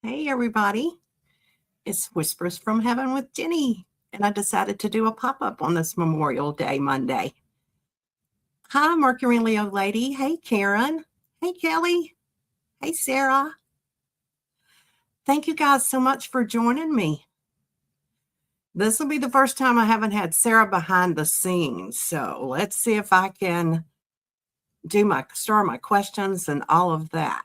Hey, everybody. It's Whispers from Heaven with Jenny, and I decided to do a pop up on this Memorial Day Monday. Hi, Mercury and Leo lady. Hey, Karen. Hey, Kelly. Hey, Sarah. Thank you guys so much for joining me. This will be the first time I haven't had Sarah behind the scenes, so let's see if I can start my questions and all of that.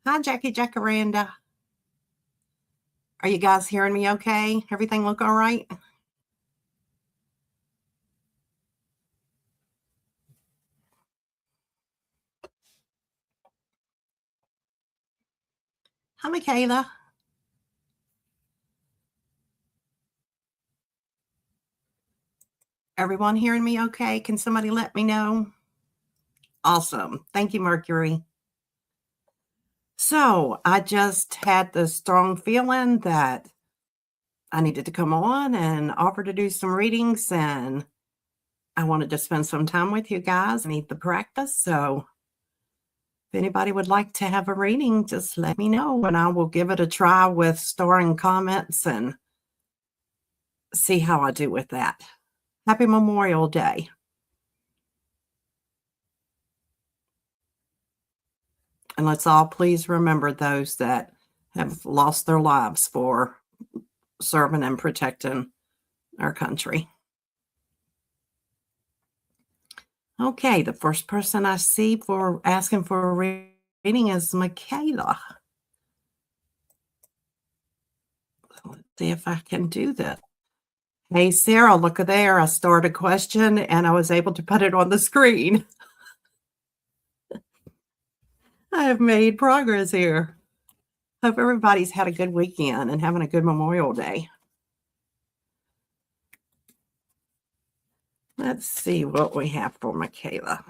Hi, Jackie Jacaranda. Are you guys hearing me okay? Everything look all right? Hi, Michaela. Everyone hearing me okay? Can somebody let me know? Awesome. Thank you, Mercury. So I just had the strong feeling that I needed to come on and offer to do some readings, and I wanted to spend some time with you guys. I need the practice. So if anybody would like to have a reading, just let me know and I will give it a try with storing comments and see how I do with that. Happy Memorial Day. And let's all please remember those that have lost their lives for serving and protecting our country. Okay, the first person I see for asking for a reading is Michaela. Let's see if I can do this. Hey, Sarah, look at there. I started a question and I was able to put it on the screen. I have made progress here. Hope everybody's had a good weekend and having a good Memorial Day. Let's see what we have for Michaela.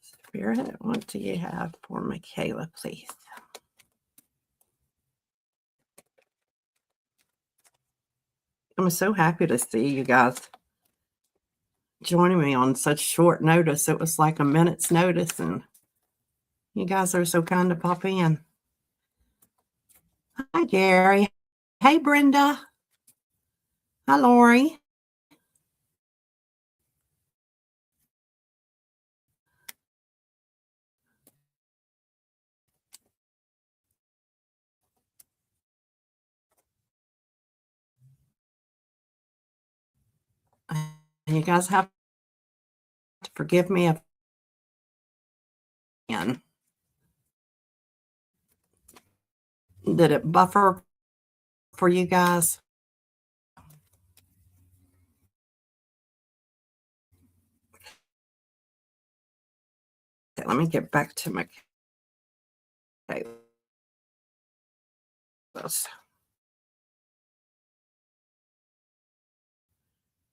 Spirit, what do you have for Michaela, please? I'm so happy to see you guys joining me on such short notice. It was like a minute's notice, and you guys are so kind to pop in. Hi, Gary. Hey, Brenda. Hi, Lori. And you guys have to forgive me if did it buffer for you guys? Okay, let me get back to my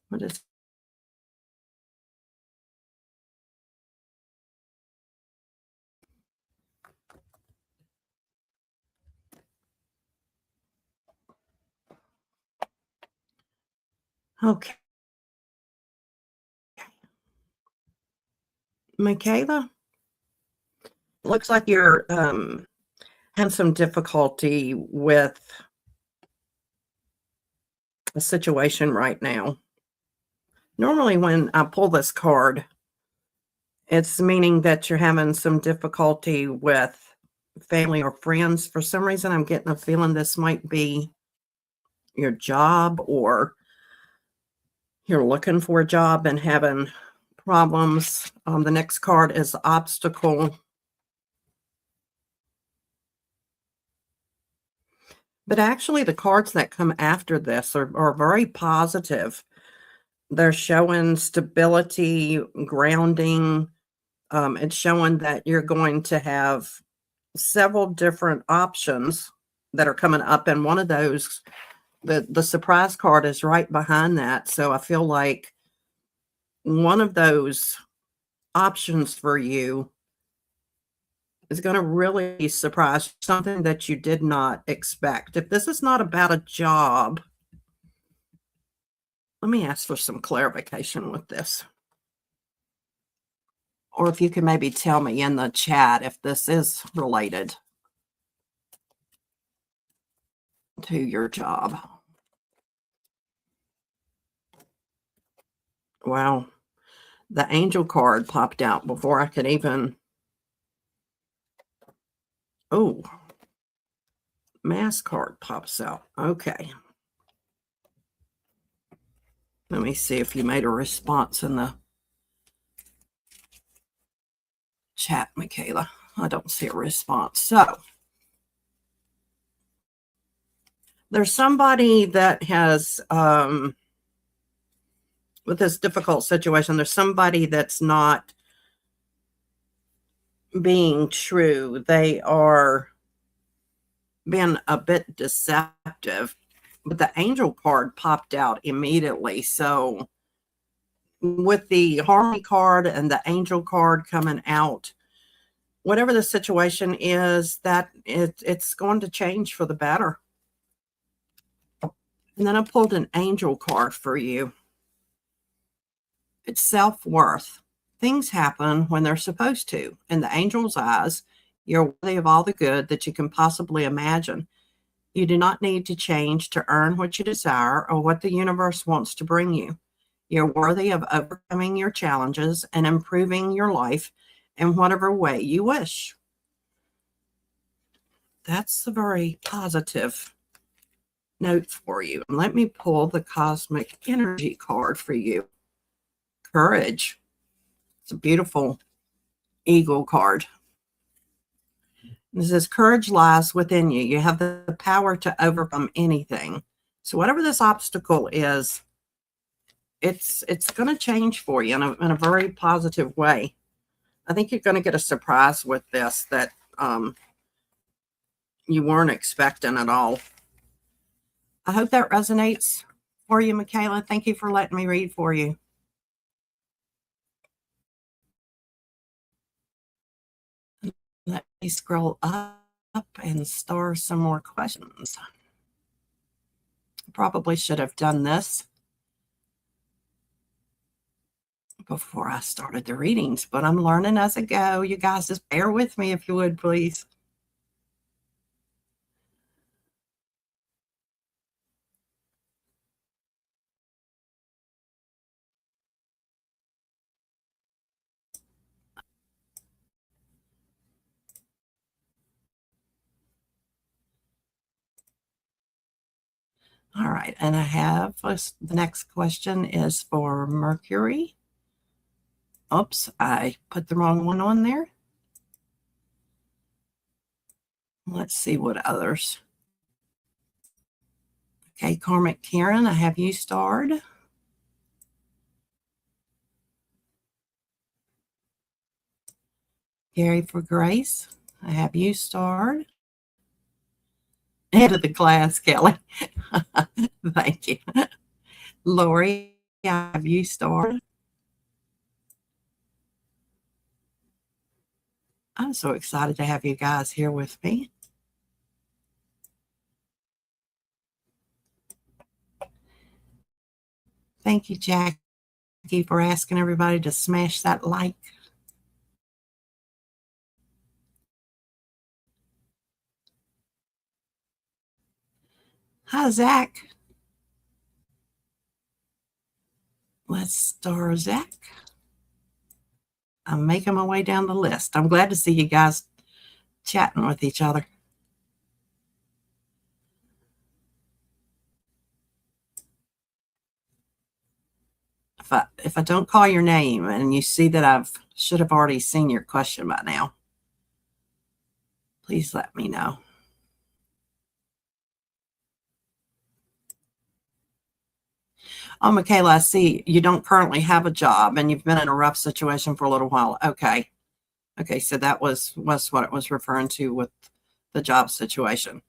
what is okay. Michaela, looks like you're having some difficulty with a situation right now. Normally when I pull this card, it's meaning that you're having some difficulty with family or friends. For some reason, I'm getting a feeling this might be your job, or you're looking for a job and having problems. The next card is obstacle. But actually, the cards that come after this are very positive. They're showing stability, grounding. It's showing that you're going to have several different options that are coming up. And one of those, the surprise card is right behind that. So I feel like one of those options for you is going to really surprise you, something that you did not expect. If this is not about a job, let me ask for some clarification with this. Or if you can maybe tell me in the chat if this is related to your job. Wow. The angel card popped out before I could even. Oh, mass card pops out. Okay. Let me see if you made a response in the chat, Michaela. I don't see a response. So there's somebody that has, with this difficult situation, there's somebody that's not being true. They are being a bit deceptive, but the angel card popped out immediately. So with the harmony card and the angel card coming out, whatever the situation is, that it's going to change for the better. And then I pulled an angel card for you. It's self-worth. Things happen when they're supposed to. In the angel's eyes, you're worthy of all the good that you can possibly imagine. You do not need to change to earn what you desire or what the universe wants to bring you. You're worthy of overcoming your challenges and improving your life in whatever way you wish. That's a very positive note for you. And let me pull the cosmic energy card for you. Courage. It's a beautiful eagle card. It says, courage lies within you. You have the power to overcome anything. So whatever this obstacle is, it's going to change for you in a very positive way. I think you're going to get a surprise with this that you weren't expecting at all. I hope that resonates for you, Michaela. Thank you for letting me read for you. Let me scroll up and star some more questions. Probably should have done this before I started the readings, but I'm learning as I go. You guys just bear with me if you would, please. All right, and I have the next question is for Mercury. Oops, I put the wrong one on there. Let's see what others. Okay, Karmic Karen, I have you starred. Gary for Grace, I have you starred. Head of the class, Kelly. Thank you. Lori, I have you starred. I'm so excited to have you guys here with me. Thank you, Jackie, for asking everybody to smash that like. Hi, Zach. Let's star Zach. I'm making my way down the list. I'm glad to see you guys chatting with each other. If I don't call your name and you see that I should have already seen your question by now, please let me know. Oh, Michaela, I see you don't currently have a job and you've been in a rough situation for a little while. Okay. Okay, so that was what it was referring to with the job situation.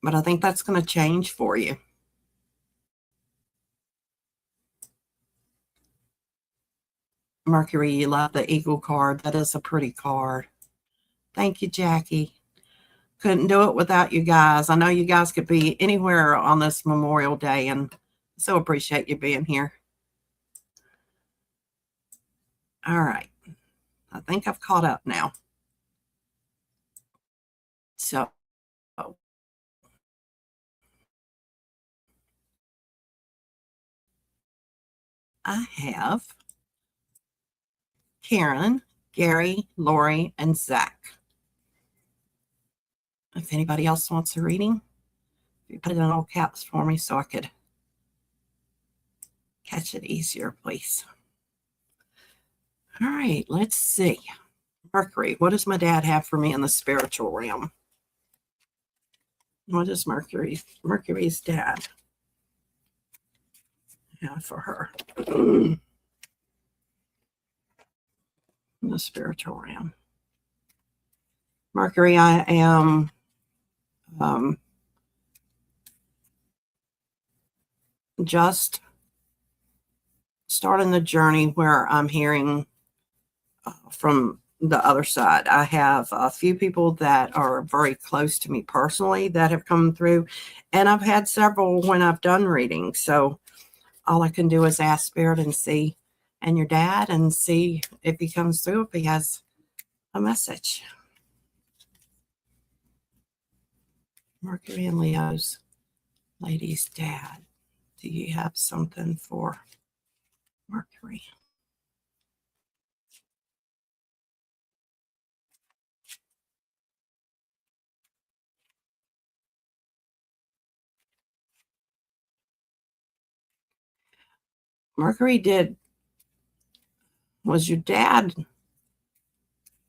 But I think that's going to change for you. Mercury, you love the eagle card. That is a pretty card. Thank you, Jackie. Couldn't do it without you guys. I know you guys could be anywhere on this Memorial Day, and so appreciate you being here. All right. I think I've caught up now. So I have Karen, Gary, Lori, and Zach. If anybody else wants a reading, you put it in all caps for me so I could catch it easier, please. All right, let's see. Mercury, what does my dad have for me in the spiritual realm? What does Mercury's dad have for her in the spiritual realm? Mercury, I am just starting the journey where I'm hearing from the other side. I have a few people that are very close to me personally that have come through, and I've had several when I've done readings. So all I can do is ask Spirit and see, and your dad, and see if he comes through, if he has a message. Mercury and Leo's lady's dad. Do you have something for Mercury? Mercury was your dad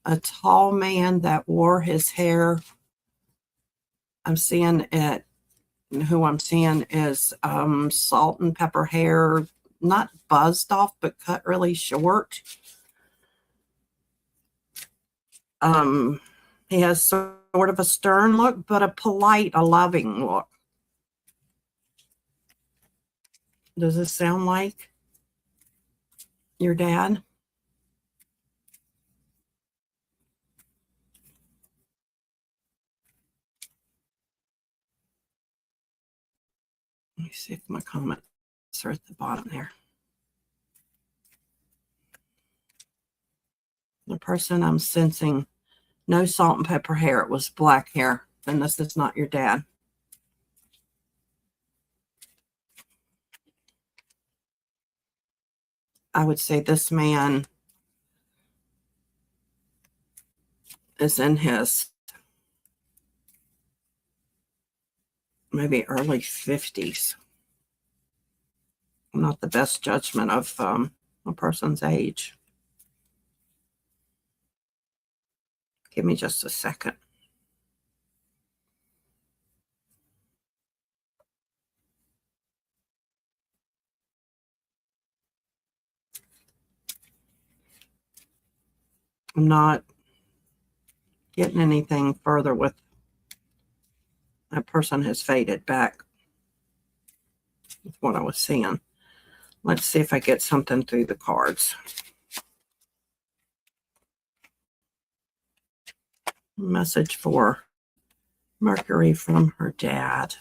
a tall man that wore his hair? I'm seeing it, who I'm seeing is salt and pepper hair, not buzzed off, but cut really short. He has sort of a stern look, but a polite, a loving look. Does this sound like your dad? Let me see if my comments are at the bottom there. The person I'm sensing, no salt and pepper hair, it was black hair, then this is not your dad. I would say this man is in his maybe early 50s. Not the best judgment of a person's age. Give me just a second. I'm not getting anything further with that person has faded back with what I was seeing. Let's see if I get something through the cards. Message for Mercury from her dad.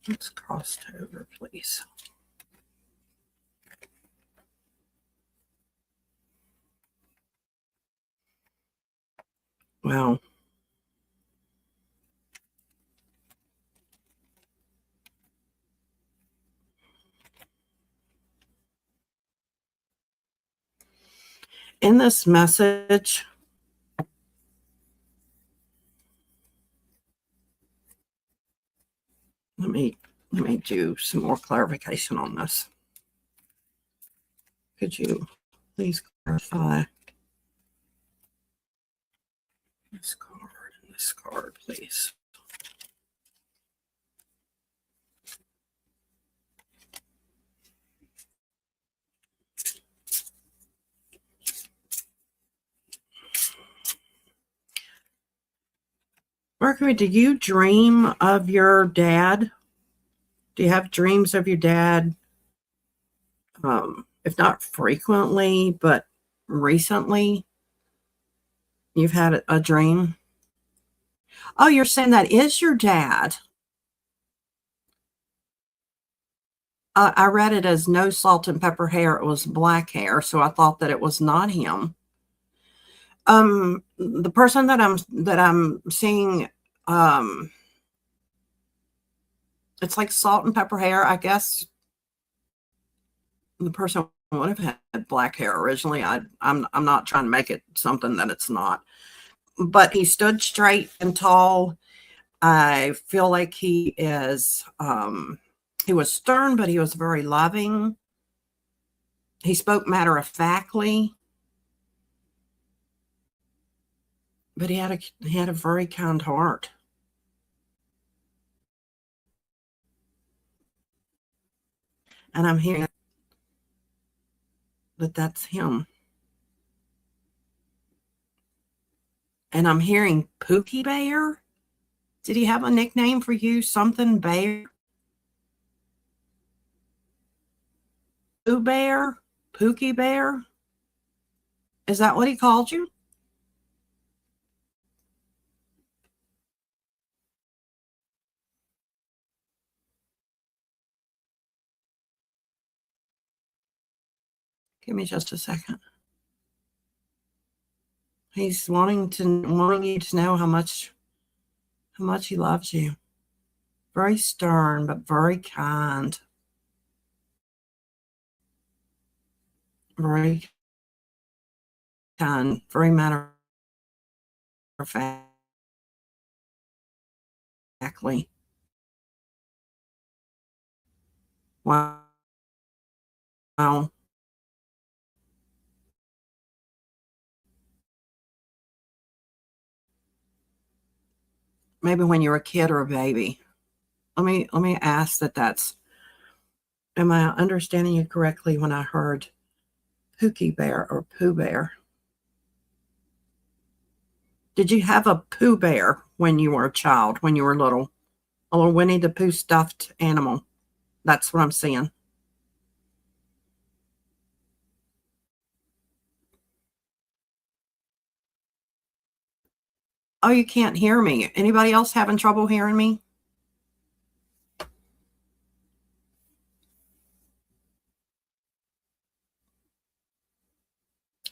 Let's cross over, please. Well, in this message, let me do some more clarification on this. Could you please clarify this card and this card, please? Mercury, do you dream of your dad? Do you have dreams of your dad? If not frequently, but recently, you've had a dream? Oh, you're saying that is your dad. I read it as no salt and pepper hair. It was black hair, so I thought that it was not him. The person that I'm seeing, um, it's like salt and pepper hair. I guess the person would have had black hair originally. I'm not trying to make it something that it's not. But he stood straight and tall. I feel like he was stern, but he was very loving. He spoke matter of factly, but he had a very kind heart. And I'm hearing that that's him. And I'm hearing Pookie Bear. Did he have a nickname for you? Something Bear? Pooh Bear? Pookie Bear? Is that what he called you? Give me just a second. He's wanting you to know how much he loves you. Very stern, but very kind. Very kind. Very matter of factly. Wow. Maybe when you're a kid or a baby. Let me ask that's, am I understanding you correctly when I heard Pookie Bear or Pooh Bear? Did you have a Pooh Bear when you were a child, when you were little? A little Winnie the Pooh stuffed animal. That's what I'm seeing. Oh, you can't hear me. Anybody else having trouble hearing me?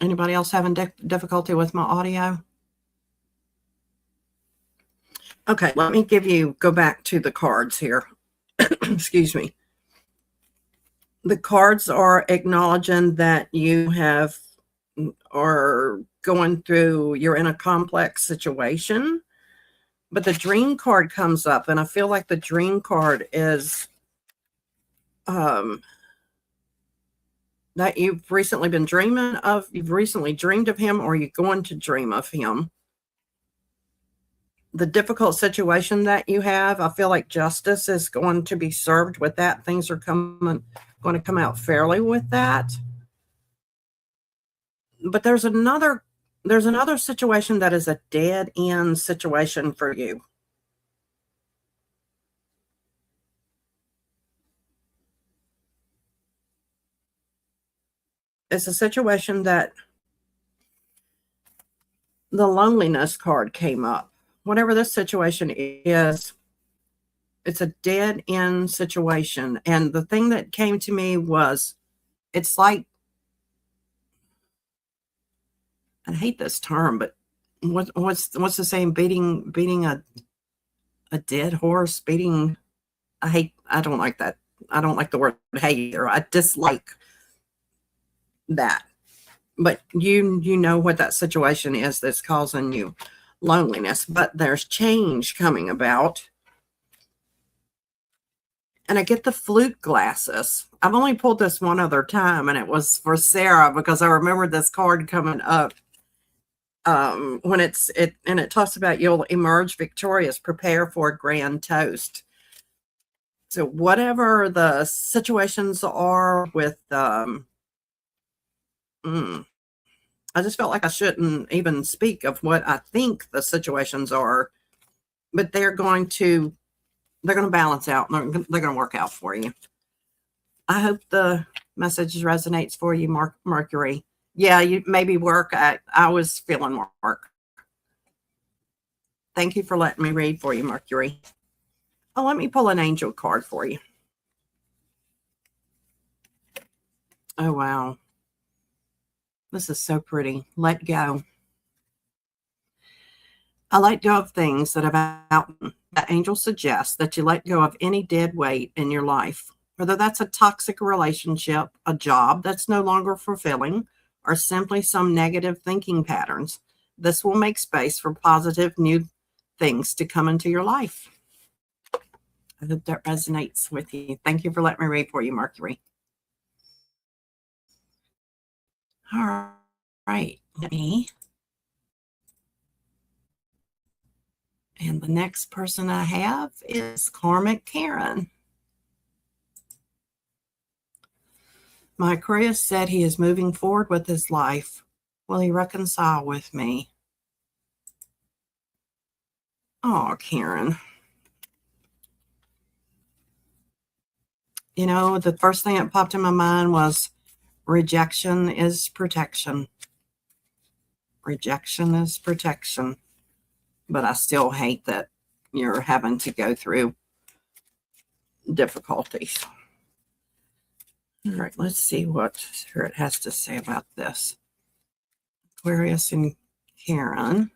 Anybody else having difficulty with my audio? Okay, let me go back to the cards here. Excuse me. The cards are acknowledging that are going through, you're in a complex situation, but the dream card comes up, and I feel like the dream card is that you've recently dreamed of him, or you're going to dream of him. The difficult situation that you have, I feel like justice is going to be served with that. Things are going to come out fairly with that. But there's another situation that is a dead end situation for you. It's a situation that the loneliness card came up. Whatever this situation is, it's a dead end situation. And the thing that came to me was, it's like, I hate this term, but what's the saying? Beating a dead horse. I don't like that. I don't like the word hate either. I dislike that. But you know what that situation is that's causing you loneliness. But there's change coming about. And I get the flute glasses. I've only pulled this one other time, and it was for Sarah, because I remember this card coming up. When it talks about you'll emerge victorious, prepare for a grand toast. So whatever the situations are with, I just felt like I shouldn't even speak of what I think the situations are, but they're going to balance out. They're going to work out for you. I hope the message resonates for you, Mercury. Yeah, you maybe work. I was feeling work. Thank you for letting me read for you, Mercury. Oh, let me pull an angel card for you. Oh, wow. This is so pretty. Let go. I let go of things that have outgrown. The angel suggests that you let go of any dead weight in your life, whether that's a toxic relationship, a job that's no longer fulfilling, or simply some negative thinking patterns. This will make space for positive new things to come into your life. I hope that resonates with you. Thank you for letting me read for you, Mercury. All right. And the next person I have is Karmic Karen. My Aquarius said he is moving forward with his life. Will he reconcile with me? Oh, Karen. You know, the first thing that popped in my mind was rejection is protection. Rejection is protection. But I still hate that you're having to go through difficulties. All right, let's see what Spirit has to say about this. Aquarius and Karen.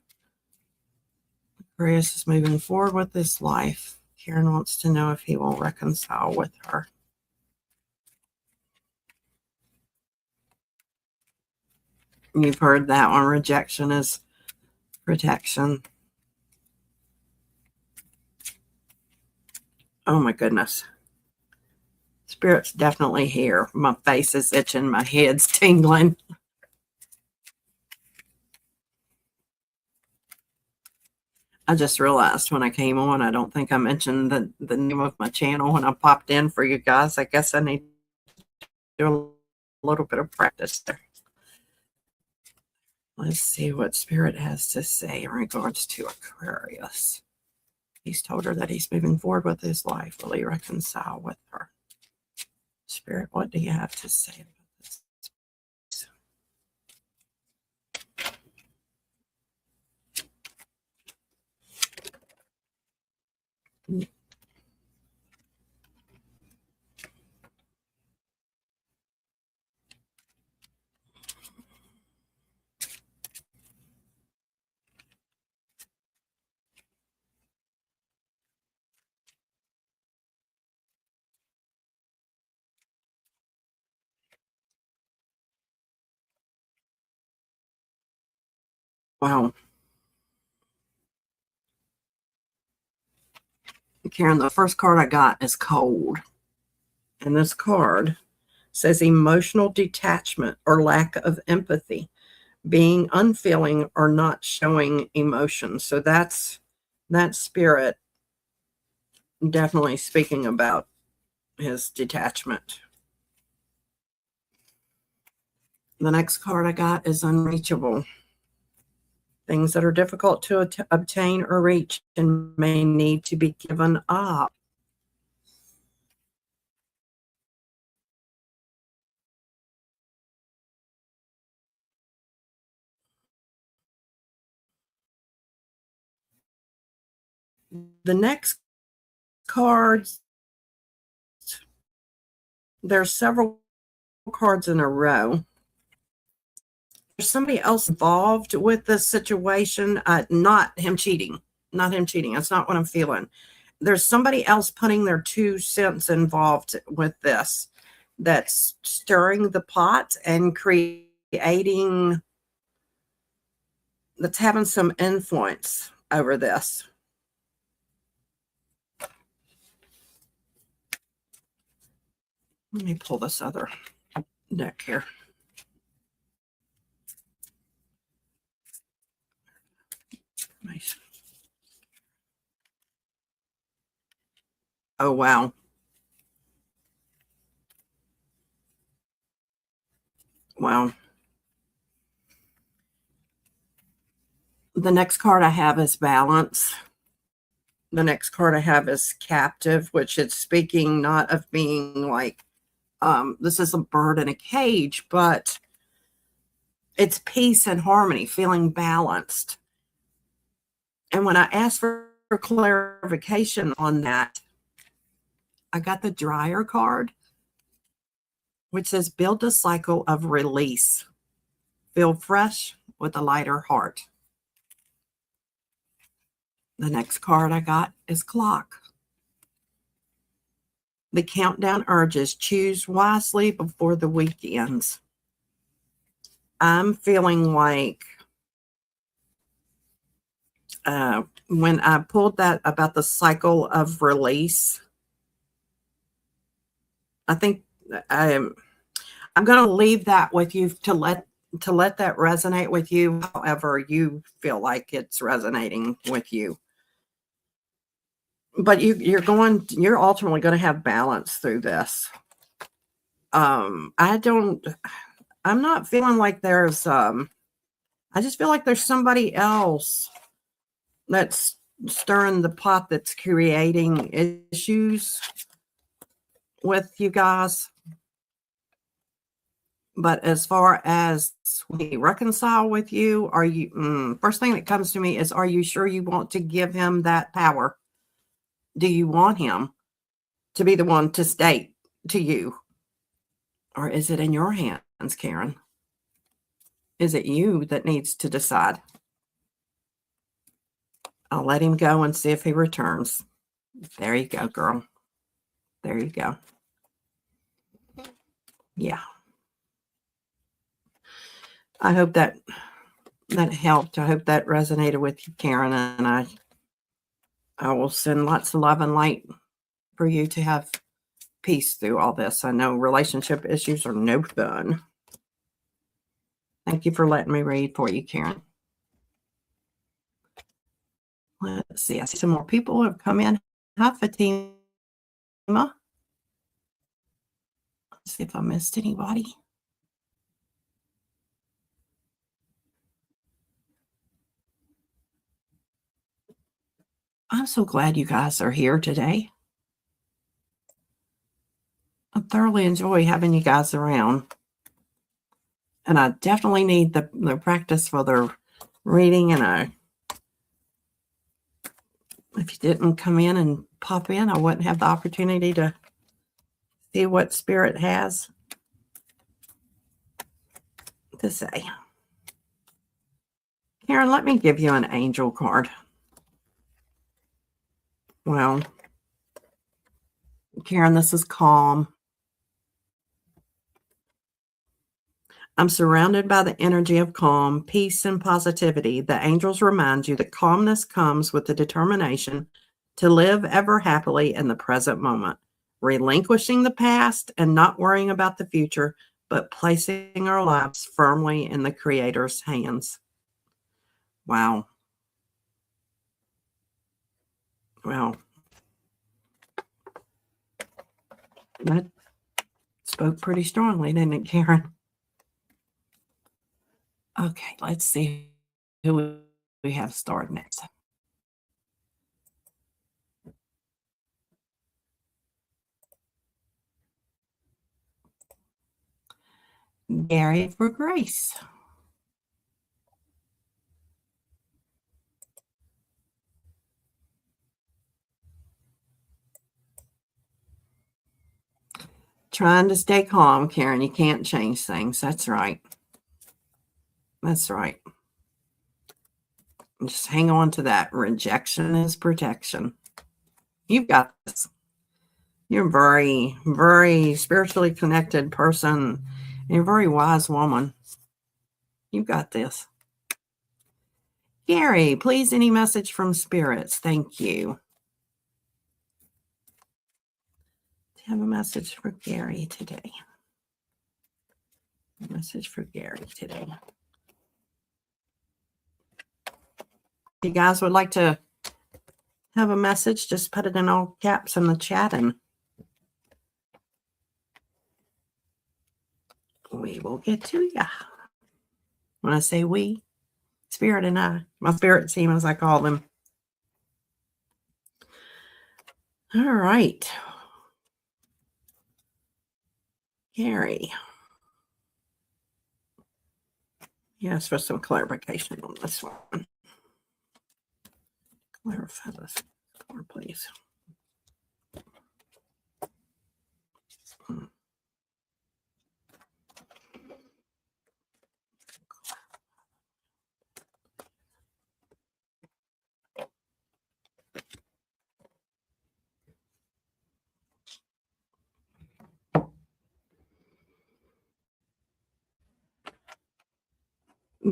Aquarius is moving forward with his life. Karen wants to know if he will reconcile with her. You've heard that one. Rejection is protection. Oh my goodness. Spirit's definitely here. My face is itching. My head's tingling. I just realized when I came on, I don't think I mentioned the name of my channel when I popped in for you guys. I guess I need to do a little bit of practice there. Let's see what Spirit has to say in regards to Aquarius. He's told her that he's moving forward with his life. Will he reconcile with her? Spirit, what do you have to say about this? Wow. Karen, the first card I got is cold. And this card says emotional detachment or lack of empathy, being unfeeling or not showing emotion. So that's that Spirit definitely speaking about his detachment. The next card I got is unreachable. Things that are difficult to obtain or reach and may need to be given up. The next cards, there's several cards in a row. There's somebody else involved with this situation, not him cheating. Not him cheating. That's not what I'm feeling. There's somebody else putting their 2 cents involved with this that's stirring the pot and creating, that's having some influence over this. Let me pull this other deck here. Nice. Oh, wow. Wow. The next card I have is balance. The next card I have is captive, which it's speaking not of being like, this is a bird in a cage, but it's peace and harmony, feeling balanced. And when I asked for clarification on that, I got the dryer card, which says build a cycle of release. Feel fresh with a lighter heart. The next card I got is clock. The countdown urges, choose wisely before the week ends. I'm feeling like when I pulled that about the cycle of release, I think I'm going to leave that with you to let that resonate with you, however you feel like it's resonating with you. But you're ultimately going to have balance through this. I'm not feeling like there's I just feel like there's somebody else that's stirring the pot, that's creating issues with you guys. But as far as we reconcile with you, are you, first thing that comes to me is, are you sure you want to give him that power? Do you want him to be the one to state to you? Or is it in your hands, Karen? Is it you that needs to decide? I'll let him go and see if he returns. There you go, girl. There you go. Yeah. I hope that helped. I hope that resonated with you, Karen. And I will send lots of love and light for you to have peace through all this. I know relationship issues are no fun. Thank you for letting me read for you, Karen. Let's see. I see some more people have come in. Hi, Fatima. Let's see if I missed anybody. I'm so glad you guys are here today. I thoroughly enjoy having you guys around. And I definitely need the practice for the reading. And if you didn't come in and pop in, I wouldn't have the opportunity to see what Spirit has to say. Karen, let me give you an angel card. Well, Karen, this is calm. I'm surrounded by the energy of calm, peace, and positivity. The angels remind you that calmness comes with the determination to live ever happily in the present moment, relinquishing the past and not worrying about the future, but placing our lives firmly in the Creator's hands. Wow. Well, that spoke pretty strongly, didn't it, Karen? Okay, let's see who we have started next. Gary for Grace. Trying to stay calm, Karen. You can't change things. That's right. That's right. Just hang on to that. Rejection is protection. You've got this. You're a very, very spiritually connected person. You're a very wise woman. You've got this. Gary, please, any message from spirits? Thank you. Do you have a message for Gary today? A message for Gary today. If you guys would like to have a message, just put it in all caps in the chat and we will get to you. When I say we, Spirit and I, my spirit team, as I call them. All right. Gary. Yes, for some clarification on this one. Clarify this more, please.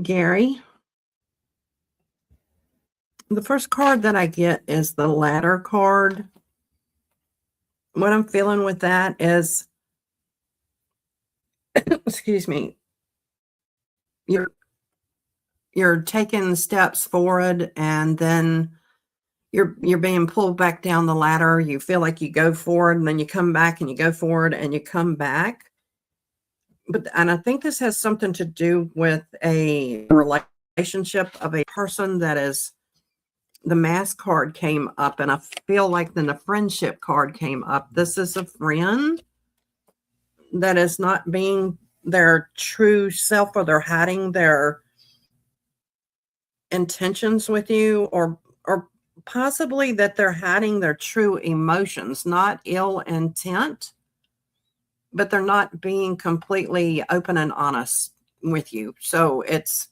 Gary, the first card that I get is the Ladder card. What I'm feeling with that is, excuse me, you're you're taking steps forward, and then you're being pulled back down the ladder. You feel like you go forward, and then you come back, and you go forward, and you come back. And I think this has something to do with a relationship of a person that is, the Mask card came up, and I feel like then the Friendship card came up. This is a friend that is not being their true self, or they're hiding their intentions with you, or possibly that they're hiding their true emotions, not ill intent, but they're not being completely open and honest with you. So it's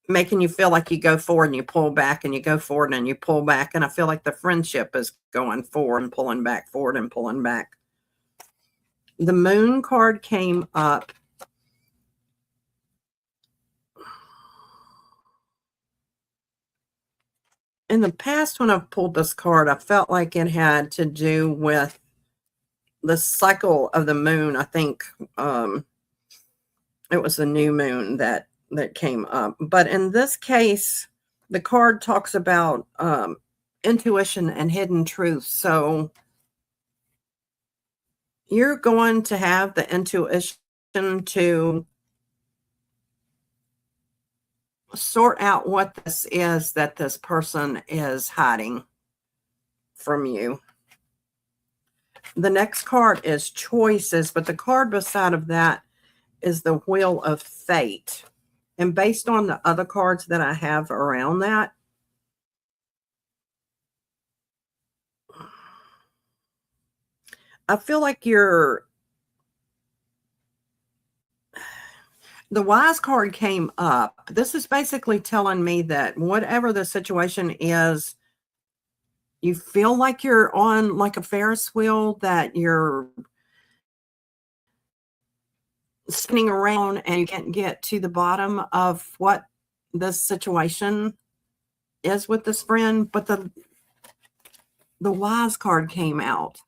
making you feel like you go forward and you pull back, and you go forward and you pull back. And I feel like the Friendship is going forward and pulling back, forward and pulling back. The Moon card came up. In the past, when I've pulled this card, I felt like it had to do with the cycle of the moon. I think it was the new moon that came up. But in this case, the card talks about intuition and hidden truth. So you're going to have the intuition to sort out what this is that this person is hiding from you. The next card is Choices, but the card beside of that is the Wheel of Fate. And based on the other cards that I have around that, I feel like the Wise card came up. This is basically telling me that whatever the situation is, you feel like you're on like a Ferris wheel, that you're spinning around and you can't get to the bottom of what this situation is with this friend. But the Wise card came out.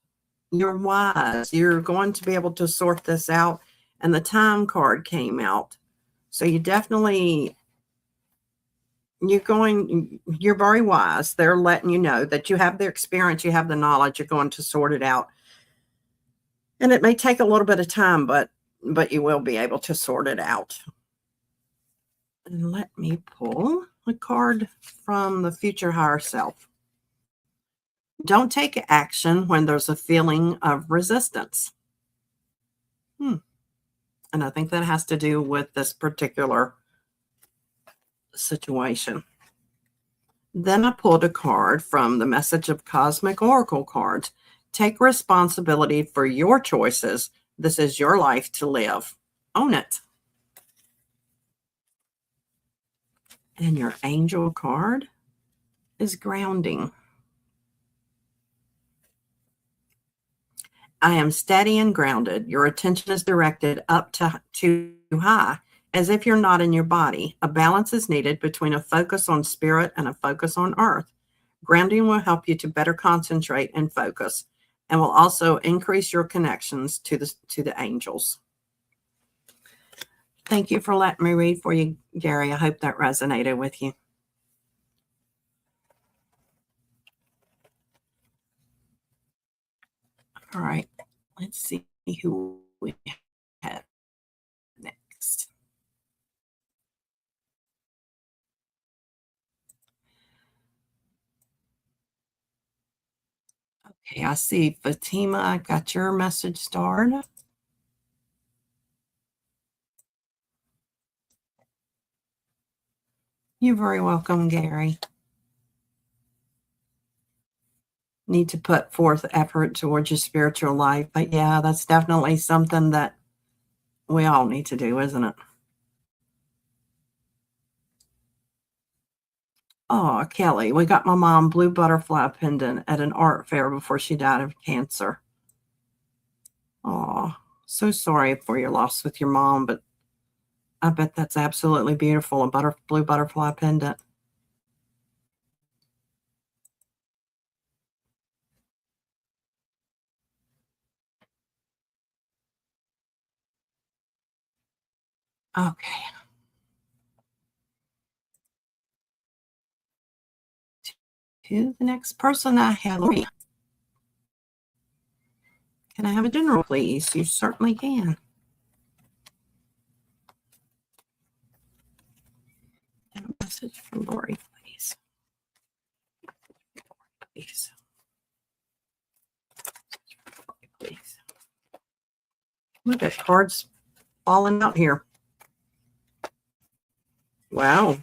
You're wise. You're going to be able to sort this out. And the Time card came out. So you definitely, you're very wise. They're letting you know that you have the experience, you have the knowledge, you're going to sort it out. And it may take a little bit of time, but you will be able to sort it out. And let me pull a card from the Future Higher Self. Don't take action when there's a feeling of resistance. And I think that has to do with this particular situation. Then I pulled a card from the Message of Cosmic Oracle cards. Take responsibility for your choices. This is your life to live. Own it. And your Angel card is Grounding. I am steady and grounded. Your attention is directed up to high, as if you're not in your body. A balance is needed between a focus on spirit and a focus on earth. Grounding will help you to better concentrate and focus, and will also increase your connections to the angels. Thank you for letting me read for you, Gary. I hope that resonated with you. All right, let's see who we have next. Okay, I see Fatima. I got your message started. You're very welcome, Gary. Need to put forth effort towards your spiritual life. But yeah, that's definitely something that we all need to do, isn't it? Oh, Kelly, we got my mom blue butterfly pendant at an art fair before she died of cancer. Oh, so sorry for your loss with your mom, but I bet that's absolutely beautiful, a blue butterfly pendant. Okay. To the next person I have. Lori, can I have a general, please? You certainly can. Have a message from Lori, please. Please. Please. Look at cards falling out here. Wow.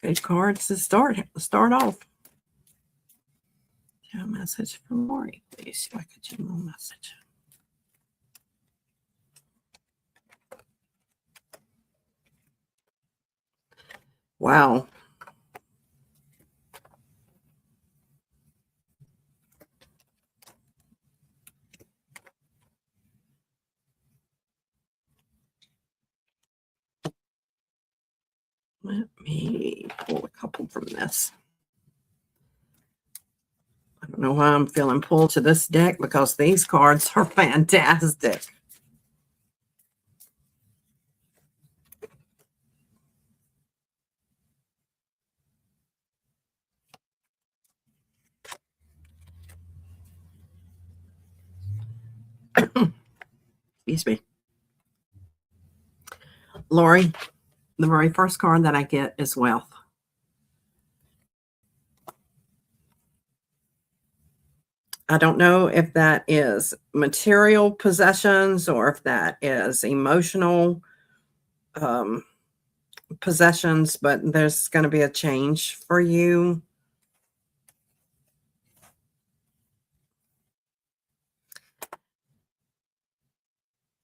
Good cards to start off. Have a message from Lori, please. See if I could general message. Wow. Let me pull a couple from this. I don't know why I'm feeling pulled to this deck because these cards are fantastic. Excuse me. Lori, the very first card that I get is wealth. I don't know if that is material possessions or if that is emotional possessions, but there's going to be a change for you.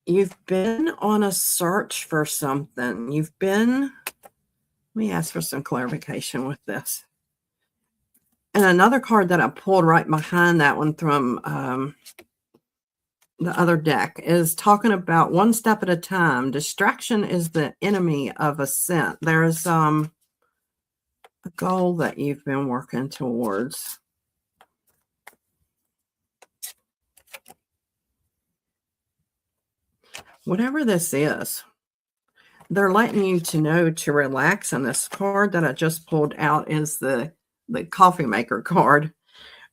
You've been on a search for something. Let me ask for some clarification with this. And another card that I pulled right behind that one from the other deck is talking about one step at a time. Distraction is the enemy of ascent. There's a goal that you've been working towards. Whatever this is, they're letting you to know to relax. And this card that I just pulled out is the coffee maker card,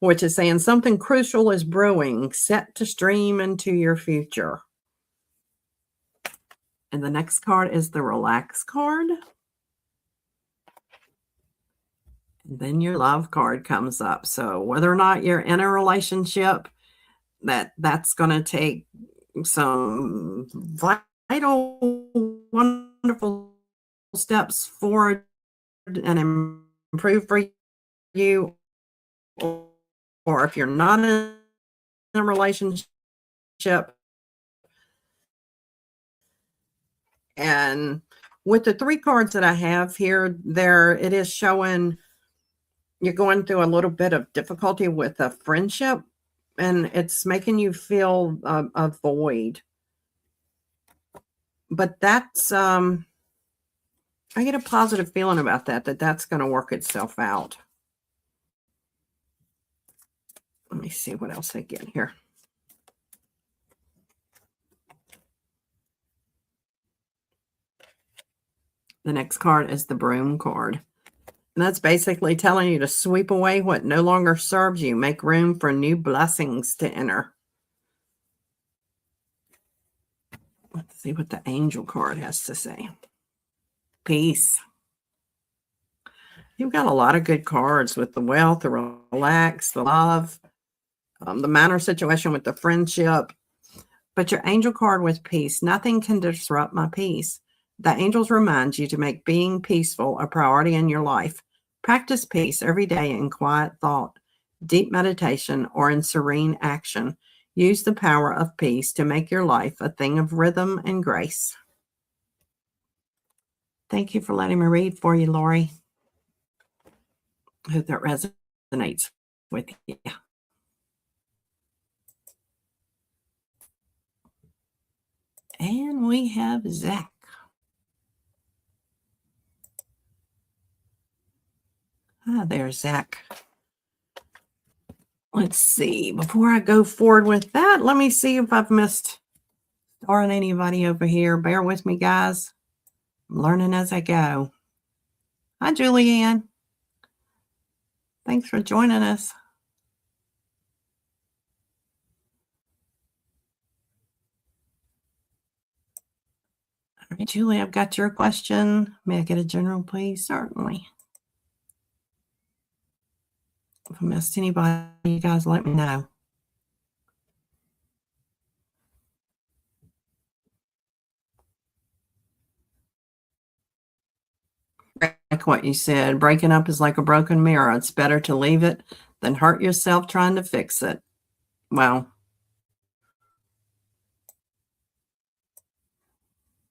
which is saying something crucial is brewing, set to stream into your future. And the next card is the relax card. And then your love card comes up. So whether or not you're in a relationship, that's going to take some vital, wonderful steps forward and improve for you. Or if you're not in a relationship, and with the three cards that I have here, it is showing you're going through a little bit of difficulty with a friendship, and it's making you feel a void. But that's I get a positive feeling about that's going to work itself out. Let me see what else I get here. The next card is the broom card. And that's basically telling you to sweep away what no longer serves you. Make room for new blessings to enter. Let's see what the angel card has to say. Peace. You've got a lot of good cards with the wealth, the relax, the love, the minor situation with the friendship. But your angel card with peace, nothing can disrupt my peace. The angels remind you to make being peaceful a priority in your life. Practice peace every day in quiet thought, deep meditation, or in serene action. Use the power of peace to make your life a thing of rhythm and grace. Thank you for letting me read for you, Lori. I hope that resonates with you. And we have Zach. Hi there, Zach. Let's see. Before I go forward with that, let me see if I've missed starring anybody over here. Bear with me, guys. I'm learning as I go. Hi, Julianne. Thanks for joining us. All right, Julie, I've got your question. May I get a general, please? Certainly. If I missed anybody, you guys let me know. Like what you said, breaking up is like a broken mirror. It's better to leave it than hurt yourself trying to fix it. Wow.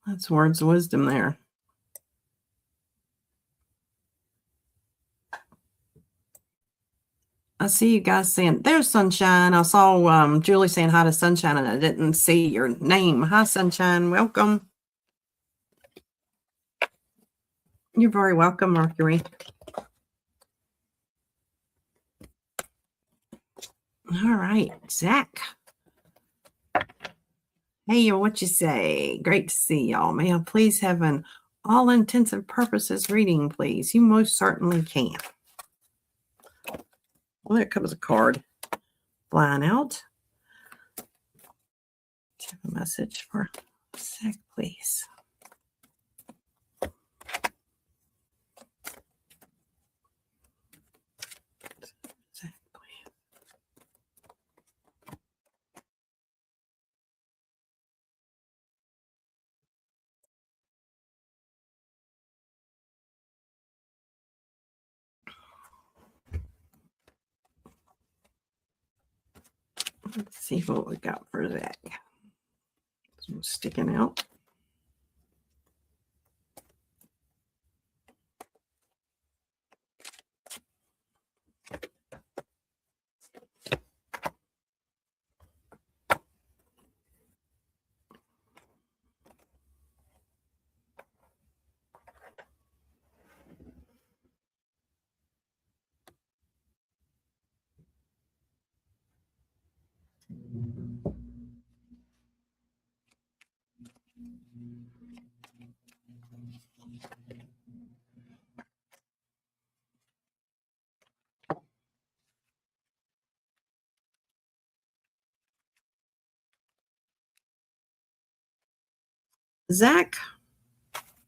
That's words of wisdom there. I see you guys saying, there's Sunshine. I saw Julie saying hi to Sunshine, and I didn't see your name. Hi, Sunshine. Welcome. You're very welcome, Mercury. All right, Zach. Hey, what you say? Great to see y'all. May I please have an all intensive purposes reading, please? You most certainly can. Well, there comes a card flying out. Check a message for Zach, please. Zach, please. Let's see what we got for Zach. Some sticking out. Zach,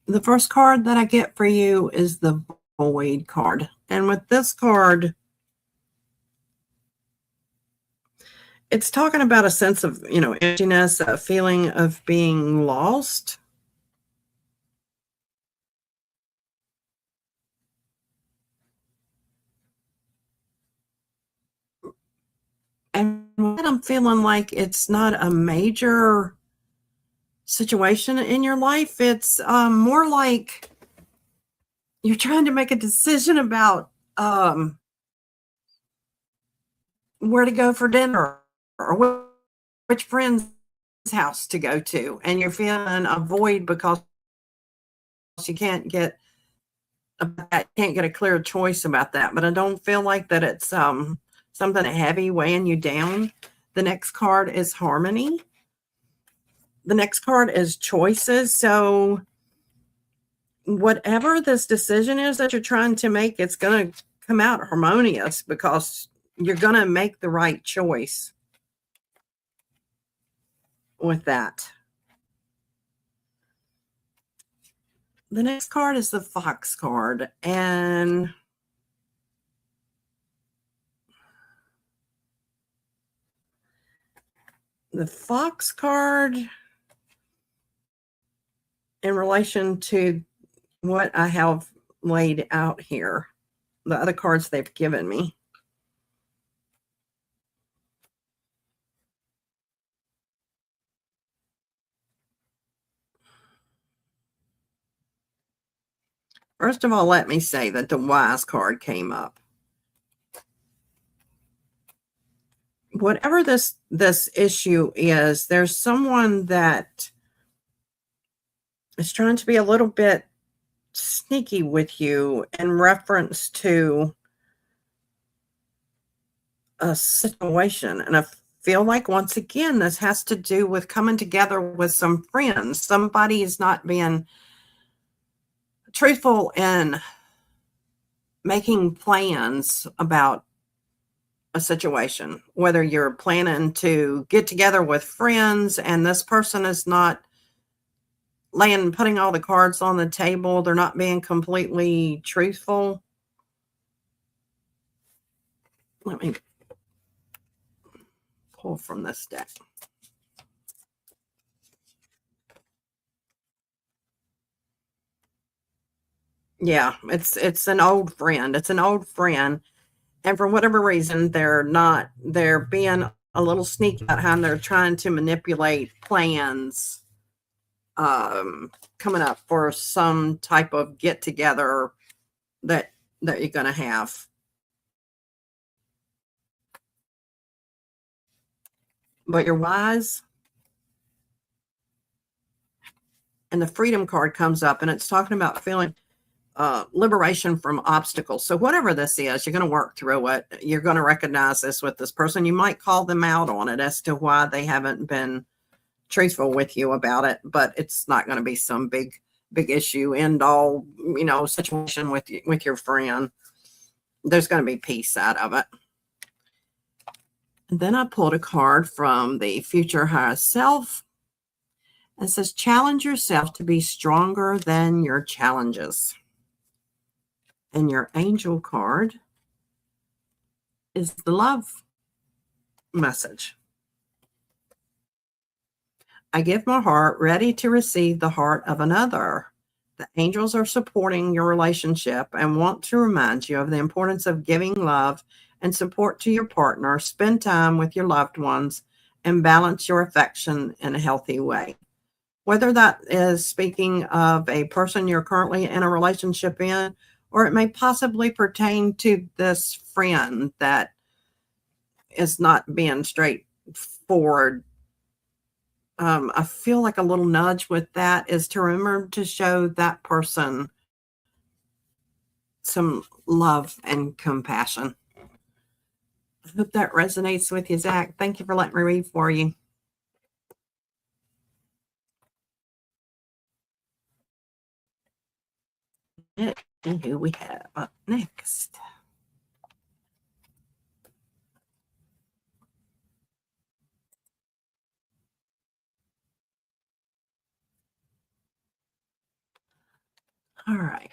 the first card that I get for you is the Void card. And with this card, it's talking about a sense of, emptiness, a feeling of being lost. And what I'm feeling like it's not a major situation in your life. It's more like you're trying to make a decision about where to go for dinner or which friend's house to go to, and you're feeling a void because you can't get a clear choice about that. But I don't feel like that it's something heavy weighing you down. The next card is Harmony. The next card is Choices. So whatever this decision is that you're trying to make, it's going to come out harmonious because you're going to make the right choice with that. The next card is the Fox card, and the Fox card in relation to what I have laid out here, the other cards they've given me. First of all, let me say that the Wise card came up. Whatever this issue is, there's someone that is trying to be a little bit sneaky with you in reference to a situation. And I feel like, once again, this has to do with coming together with some friends. Somebody is not being truthful in making plans about a situation, whether you're planning to get together with friends and this person is not putting all the cards on the table. They're not being completely truthful. Let me pull from this deck. Yeah, it's an old friend. It's an old friend. And for whatever reason, they're being a little sneaky about how they're trying to manipulate plans coming up for some type of get together that you're going to have. But you're wise. And the freedom card comes up, and it's talking about feeling liberation from obstacles. So whatever this is, you're going to work through it. You're going to recognize this with this person. You might call them out on it as to why they haven't been truthful with you about it, but it's not going to be some big issue, end all, situation with your friend. There's going to be peace out of it. And then I pulled a card from the future higher self. It says, challenge yourself to be stronger than your challenges. And your angel card is the love message. I give my heart ready to receive the heart of another. The angels are supporting your relationship and want to remind you of the importance of giving love and support to your partner. Spend time with your loved ones and balance your affection in a healthy way. Whether that is speaking of a person you're currently in a relationship in, or it may possibly pertain to this friend that is not being straightforward. I feel like a little nudge with that is to remember to show that person some love and compassion. I hope that resonates with you, Zach. Thank you for letting me read for you. And who we have up next? All right.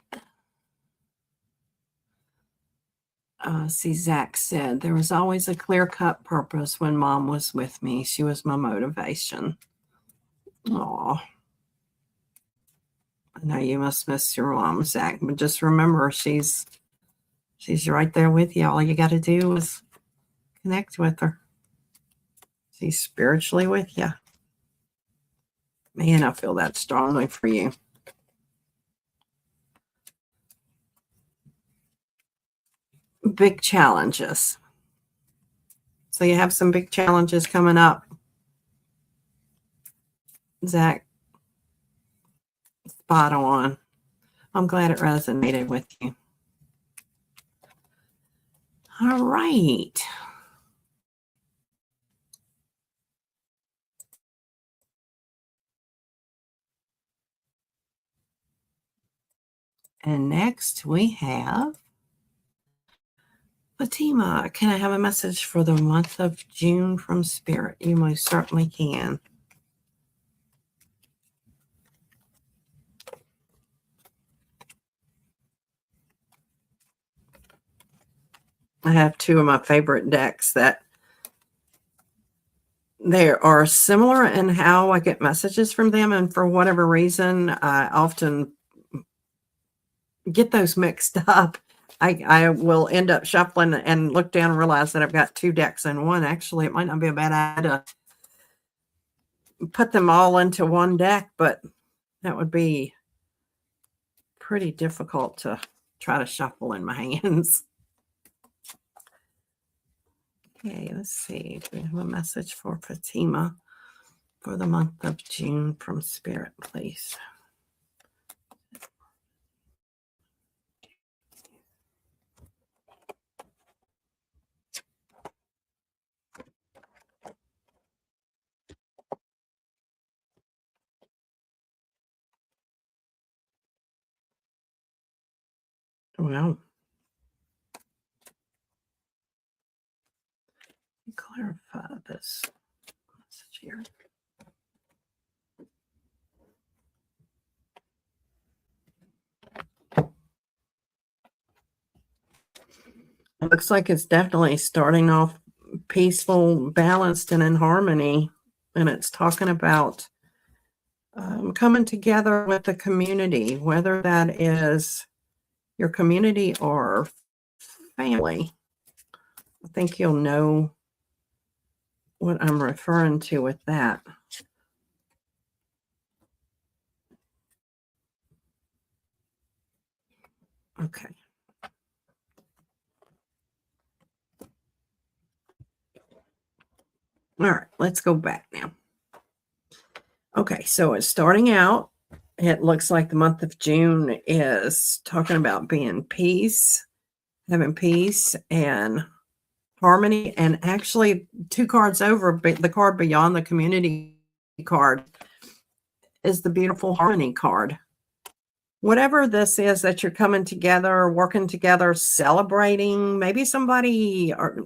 See, Zach said, there was always a clear-cut purpose when Mom was with me. She was my motivation. Aw. I know you must miss your mom, Zach, but just remember she's right there with you. All you got to do is connect with her. She's spiritually with you. Man, I feel that strongly for you. Big challenges. So you have some big challenges coming up, Zach. Spot on. I'm glad it resonated with you. All right. And next we have Fatima. Can I have a message for the month of June from Spirit? You most certainly can. I have two of my favorite decks that they are similar in how I get messages from them. And for whatever reason, I often get those mixed up. I will end up shuffling and look down and realize that I've got two decks in one. Actually, it might not be a bad idea to put them all into one deck, but that would be pretty difficult to try to shuffle in my hands. Okay, let's see. Do we have a message for Fatima for the month of June from Spirit, please? Well, clarify this message here. It looks like it's definitely starting off peaceful, balanced, and in harmony. And it's talking about coming together with the community, whether that is your community or family. I think you'll know what I'm referring to with that. Okay. All right, let's go back now. Okay, so it's starting out. It looks like the month of June is talking about being peace, having peace and harmony. And actually, 2 cards over, the card beyond the community card is the beautiful harmony card. Whatever this is that you're coming together, working together, celebrating, maybe somebody, or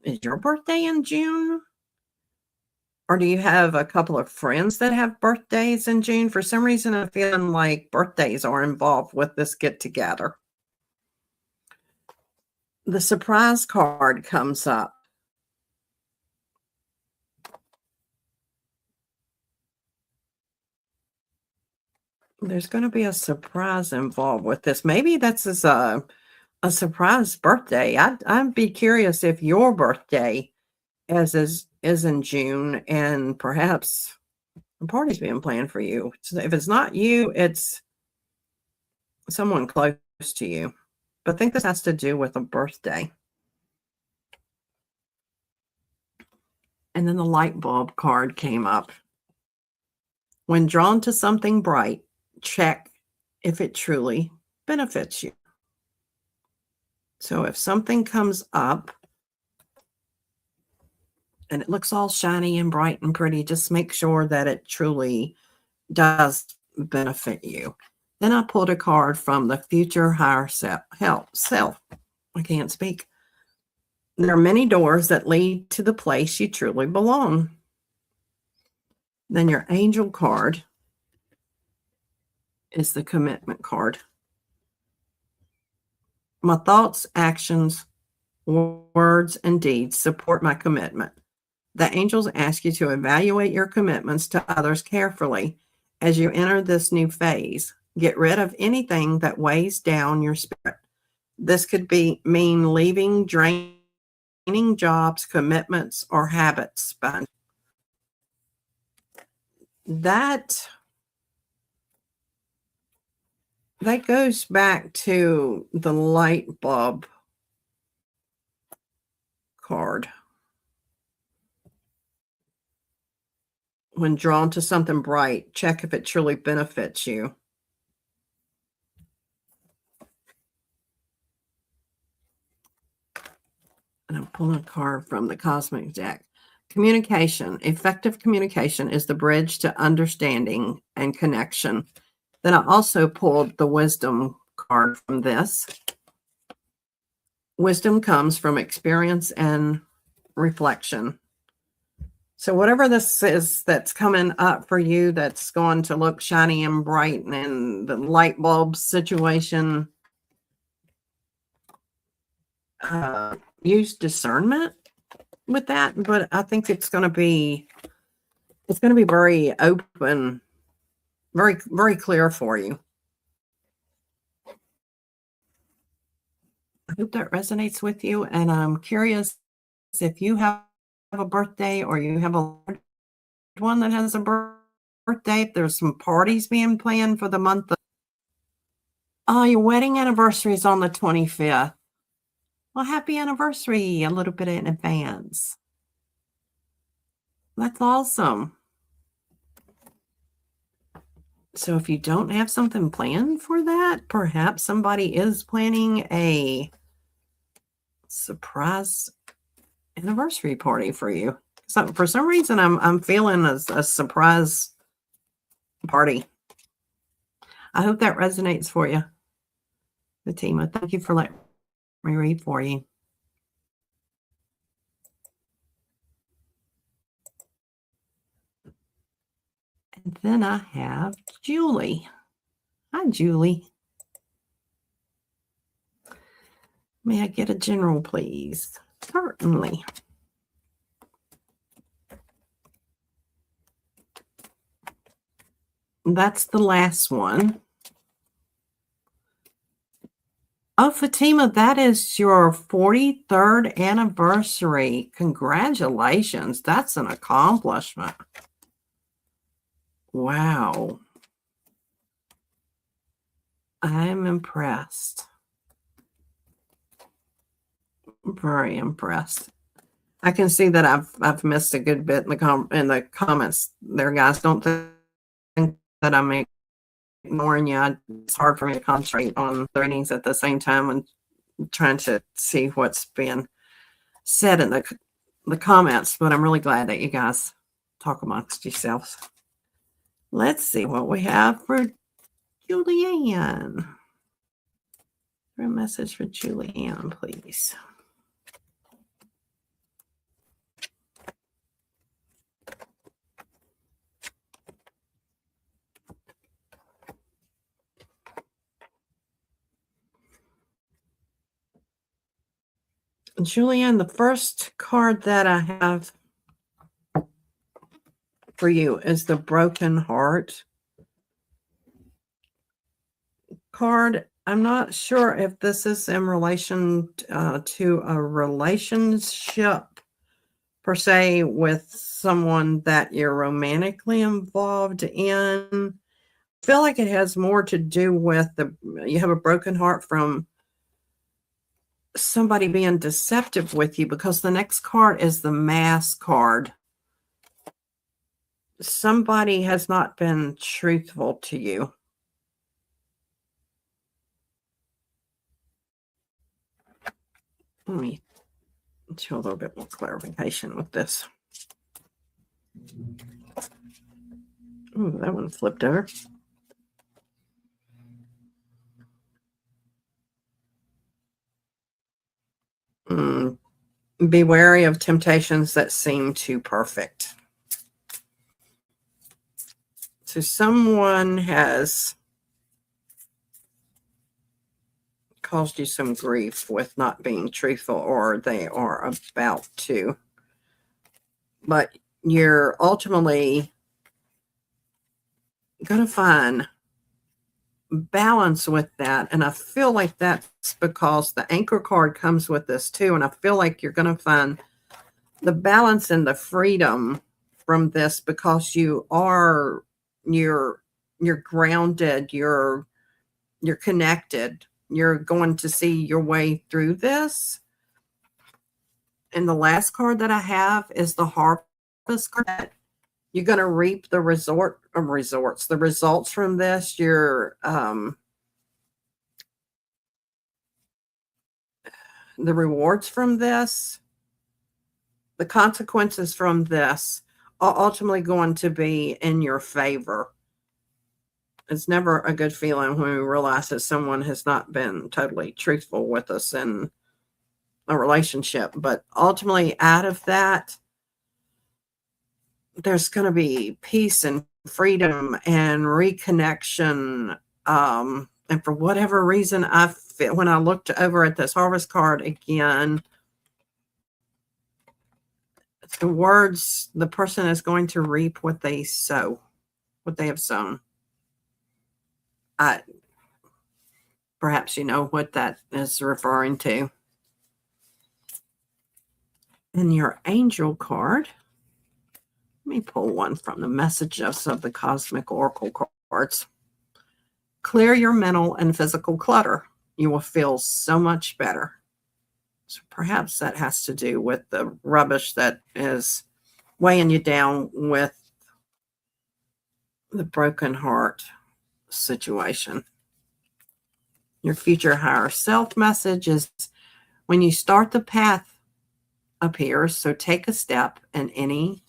is your birthday in June? Or do you have a couple of friends that have birthdays in June? For some reason, I'm feeling like birthdays are involved with this get together. The surprise card comes up. There's going to be a surprise involved with this. Maybe that's a surprise birthday. I'd be curious if your birthday is in June, and perhaps a party's being planned for you. So if it's not you, it's someone close to you. But I think this has to do with a birthday. And then the light bulb card came up. When drawn to something bright, check if it truly benefits you. So if something comes up and it looks all shiny and bright and pretty, just make sure that it truly does benefit you. Then I pulled a card from the future higher self. I can't speak. There are many doors that lead to the place you truly belong. Then your angel card is the commitment card. My thoughts, actions, words, and deeds support my commitment. The angels ask you to evaluate your commitments to others carefully as you enter this new phase. Get rid of anything that weighs down your spirit. This could mean leaving draining jobs, commitments, or habits behind. That goes back to the light bulb card. When drawn to something bright, check if it truly benefits you. And I'm pulling a card from the Cosmic deck. Communication. Effective communication is the bridge to understanding and connection. Then I also pulled the wisdom card from this. Wisdom comes from experience and reflection. So whatever this is that's coming up for you, that's going to look shiny and bright, and the light bulb situation, use discernment with that. But I think it's going to be very open, very, very clear for you. I hope that resonates with you. And I'm curious if you have a birthday or you have a one that has a birthday, if there's some parties being planned for the month of, oh, your wedding anniversary is on the 25th. Well, happy anniversary a little bit in advance. That's awesome. So if you don't have something planned for that, perhaps somebody is planning a surprise anniversary party for you. So for some reason, I'm feeling a surprise party. I hope that resonates for you. Fatima, thank you for letting me read for you. And then I have Julie. Hi, Julie. May I get a general, please? Certainly. That's the last one. Oh, Fatima, that is your 43rd anniversary. Congratulations. That's an accomplishment. Wow. I'm impressed. Very impressed. I can see that I've missed a good bit in the comments there, guys. Don't think that I'm ignoring you. It's hard for me to concentrate on the readings at the same time and trying to see what's being said in the comments, but I'm really glad that you guys talk amongst yourselves. Let's see what we have for Julianne. A message for Julianne, please. Julianne, the first card that I have for you is the Broken Heart card. I'm not sure if this is in relation to a relationship per se with someone that you're romantically involved in. I feel like it has more to do with you have a broken heart from somebody being deceptive with you, because the next card is the Mass card. Somebody has not been truthful to you. Let me show a little bit more clarification with this. Ooh, that one flipped over. Be wary of temptations that seem too perfect. So someone has caused you some grief with not being truthful, or they are about to. But you're ultimately going to find balance with that. And I feel like that's because the Anchor card comes with this too. And I feel like you're going to find the balance and the freedom from this, because you're grounded, you're connected, you're going to see your way through this. And the last card that I have is the Harvest card. You're going to reap the the results from this. You're the rewards from this, the consequences from this are ultimately going to be in your favor. It's never a good feeling when we realize that someone has not been totally truthful with us in a relationship. But ultimately, out of that, there's going to be peace and freedom and reconnection. And for whatever reason, when I looked over at this Harvest card again, the words, the person is going to reap what they sow, what they have sown. Perhaps you know what that is referring to. And your Angel card, let me pull one from the Messages of the Cosmic Oracle cards. Clear your mental and physical clutter. You will feel so much better. So perhaps that has to do with the rubbish that is weighing you down with the broken heart situation. Your future higher self message is, when you start, the path appears, so take a step in any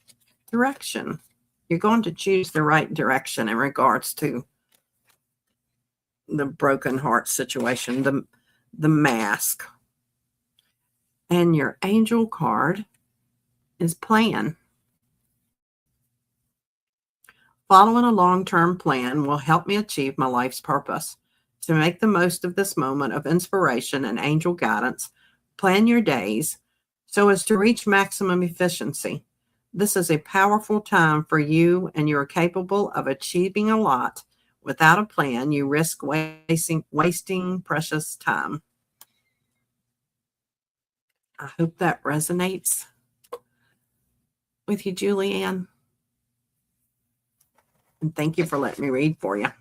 direction. You're going to choose the right direction in regards to the broken heart situation, the mask. And your angel card is plan. Following a long-term plan will help me achieve my life's purpose. To make the most of this moment of inspiration and angel guidance, plan your days so as to reach maximum efficiency. This is a powerful time for you, and you are capable of achieving a lot. Without a plan, you risk wasting precious time. I hope that resonates with you, Julianne. And thank you for letting me read for you.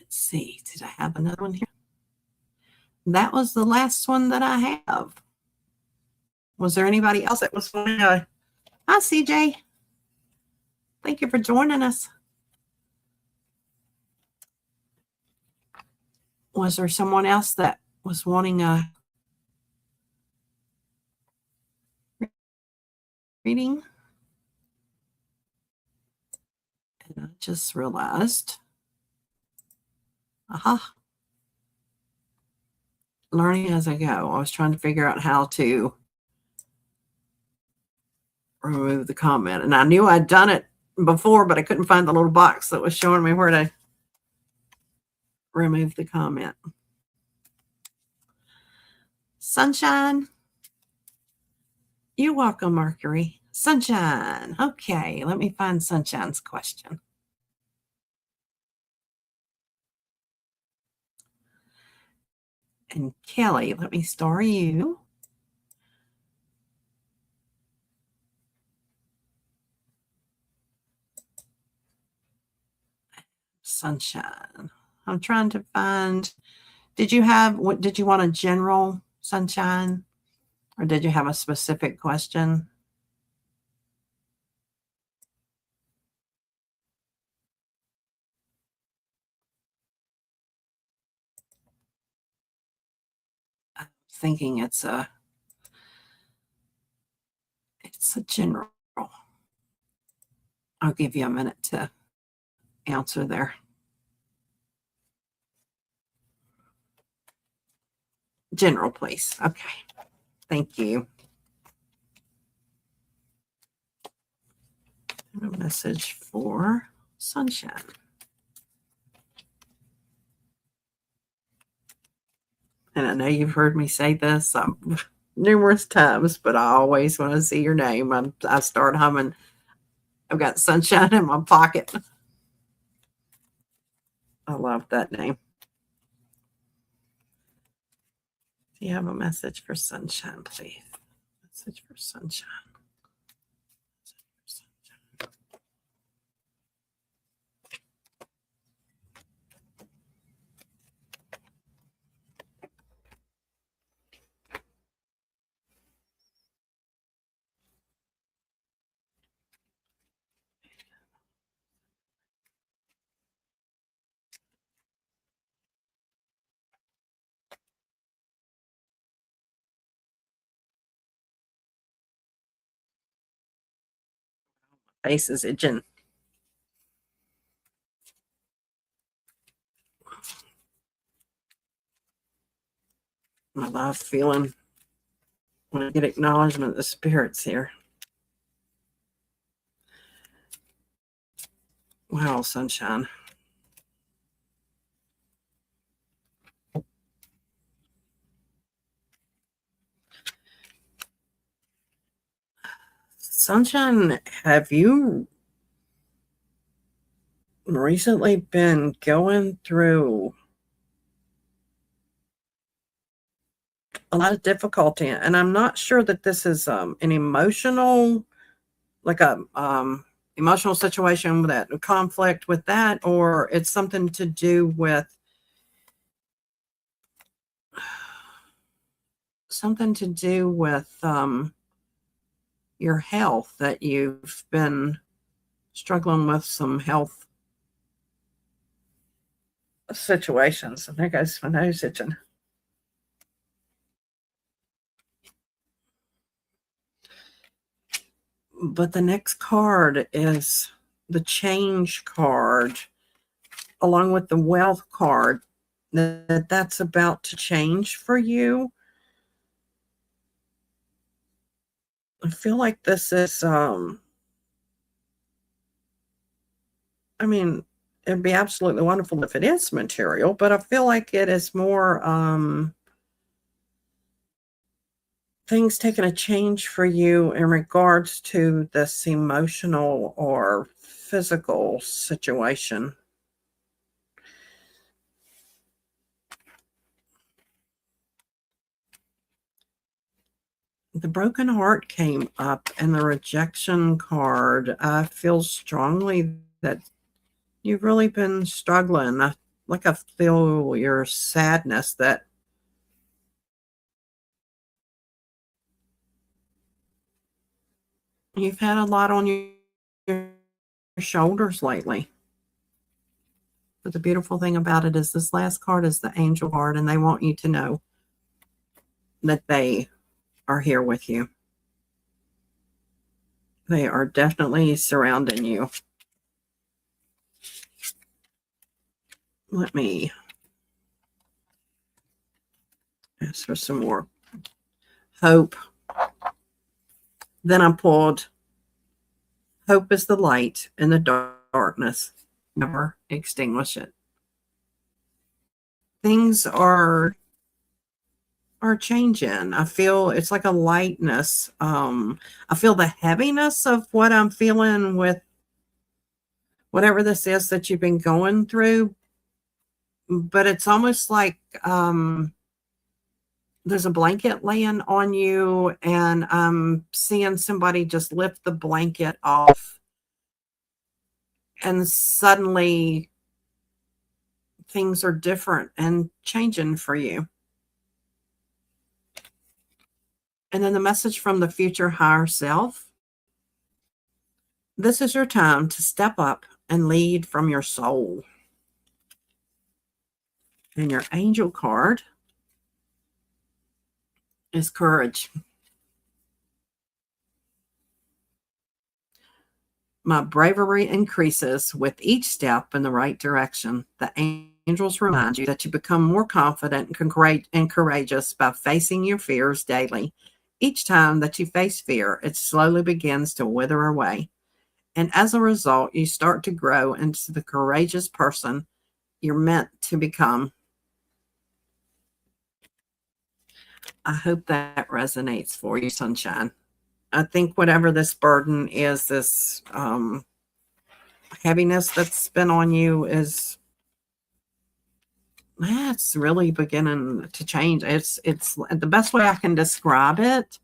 Let's see. Did I have another one here? That was the last one that I have. Was there anybody else that was wanting to? Hi, CJ. Thank you for joining us. Was there someone else that was wanting a reading? And I just realized, learning as I go. I was trying to figure out how to remove the comment. And I knew I'd done it before, but I couldn't find the little box that was showing me where to remove the comment. Sunshine. You're welcome, Mercury. Sunshine. Okay, let me find Sunshine's question. And Kelly, let me star you. Sunshine. I'm trying to find, did you want a general Sunshine, or did you have a specific question? I'm thinking it's a general. I'll give you a minute to answer there. General, please. Okay. Thank you. A message for Sunshine. And I know you've heard me say this numerous times, but I always, when I see your name, I start humming. I've got Sunshine in my pocket. I love that name. Do you have a message for Sunshine, please? Message for Sunshine. Face is itching. I love feeling when I get acknowledgement of the spirits here. Wow, Sunshine. Sunshine, have you recently been going through a lot of difficulty? And I'm not sure that this is an emotional, like a emotional situation with that conflict with that, or it's something to do with your health, that you've been struggling with some health situations. And there goes my nose itching. But the next card is the change card, along with the wealth card, that's about to change for you. I feel like this is, I mean, it'd be absolutely wonderful if it is material, but I feel like it is more, things taking a change for you in regards to this emotional or physical situation. The broken heart came up and the rejection card. I feel strongly that you've really been struggling. Like I feel your sadness that you've had a lot on your shoulders lately. But the beautiful thing about it is this last card is the angel card, and they want you to know that they are here with you. They are definitely surrounding you. Let me ask for some more hope. Then I pulled hope is the light in the darkness. Never extinguish it. Things are changing. I feel it's like a lightness. I feel the heaviness of what I'm feeling with whatever this is that you've been going through, but it's almost like there's a blanket laying on you, and I'm seeing somebody just lift the blanket off, and suddenly things are different and changing for you. And then the message from the future higher self: this is your time to step up and lead from your soul. And your angel card is courage. My bravery increases with each step in the right direction. The angels remind you that you become more confident and courageous by facing your fears daily. Each time that you face fear, it slowly begins to wither away. And as a result, you start to grow into the courageous person you're meant to become. I hope that resonates for you, sunshine. I think whatever this burden is, this heaviness that's been on you is that's really beginning to change. It's the best way I can describe it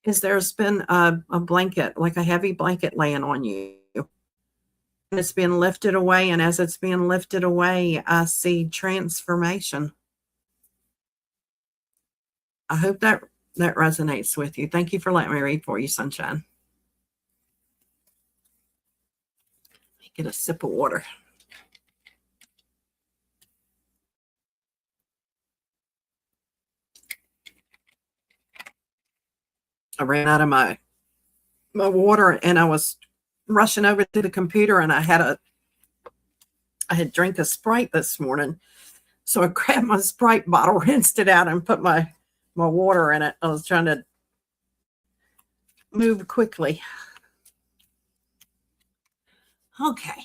is there's been a blanket, like a heavy blanket laying on you. And it's being lifted away. And as it's being lifted away, I see transformation. I hope that resonates with you. Thank you for letting me read for you, sunshine. Get a sip of water. I ran out of my water, and I was rushing over to the computer, and I had drank a Sprite this morning. So I grabbed my Sprite bottle, rinsed it out, and put my water in it. I was trying to move quickly. Okay.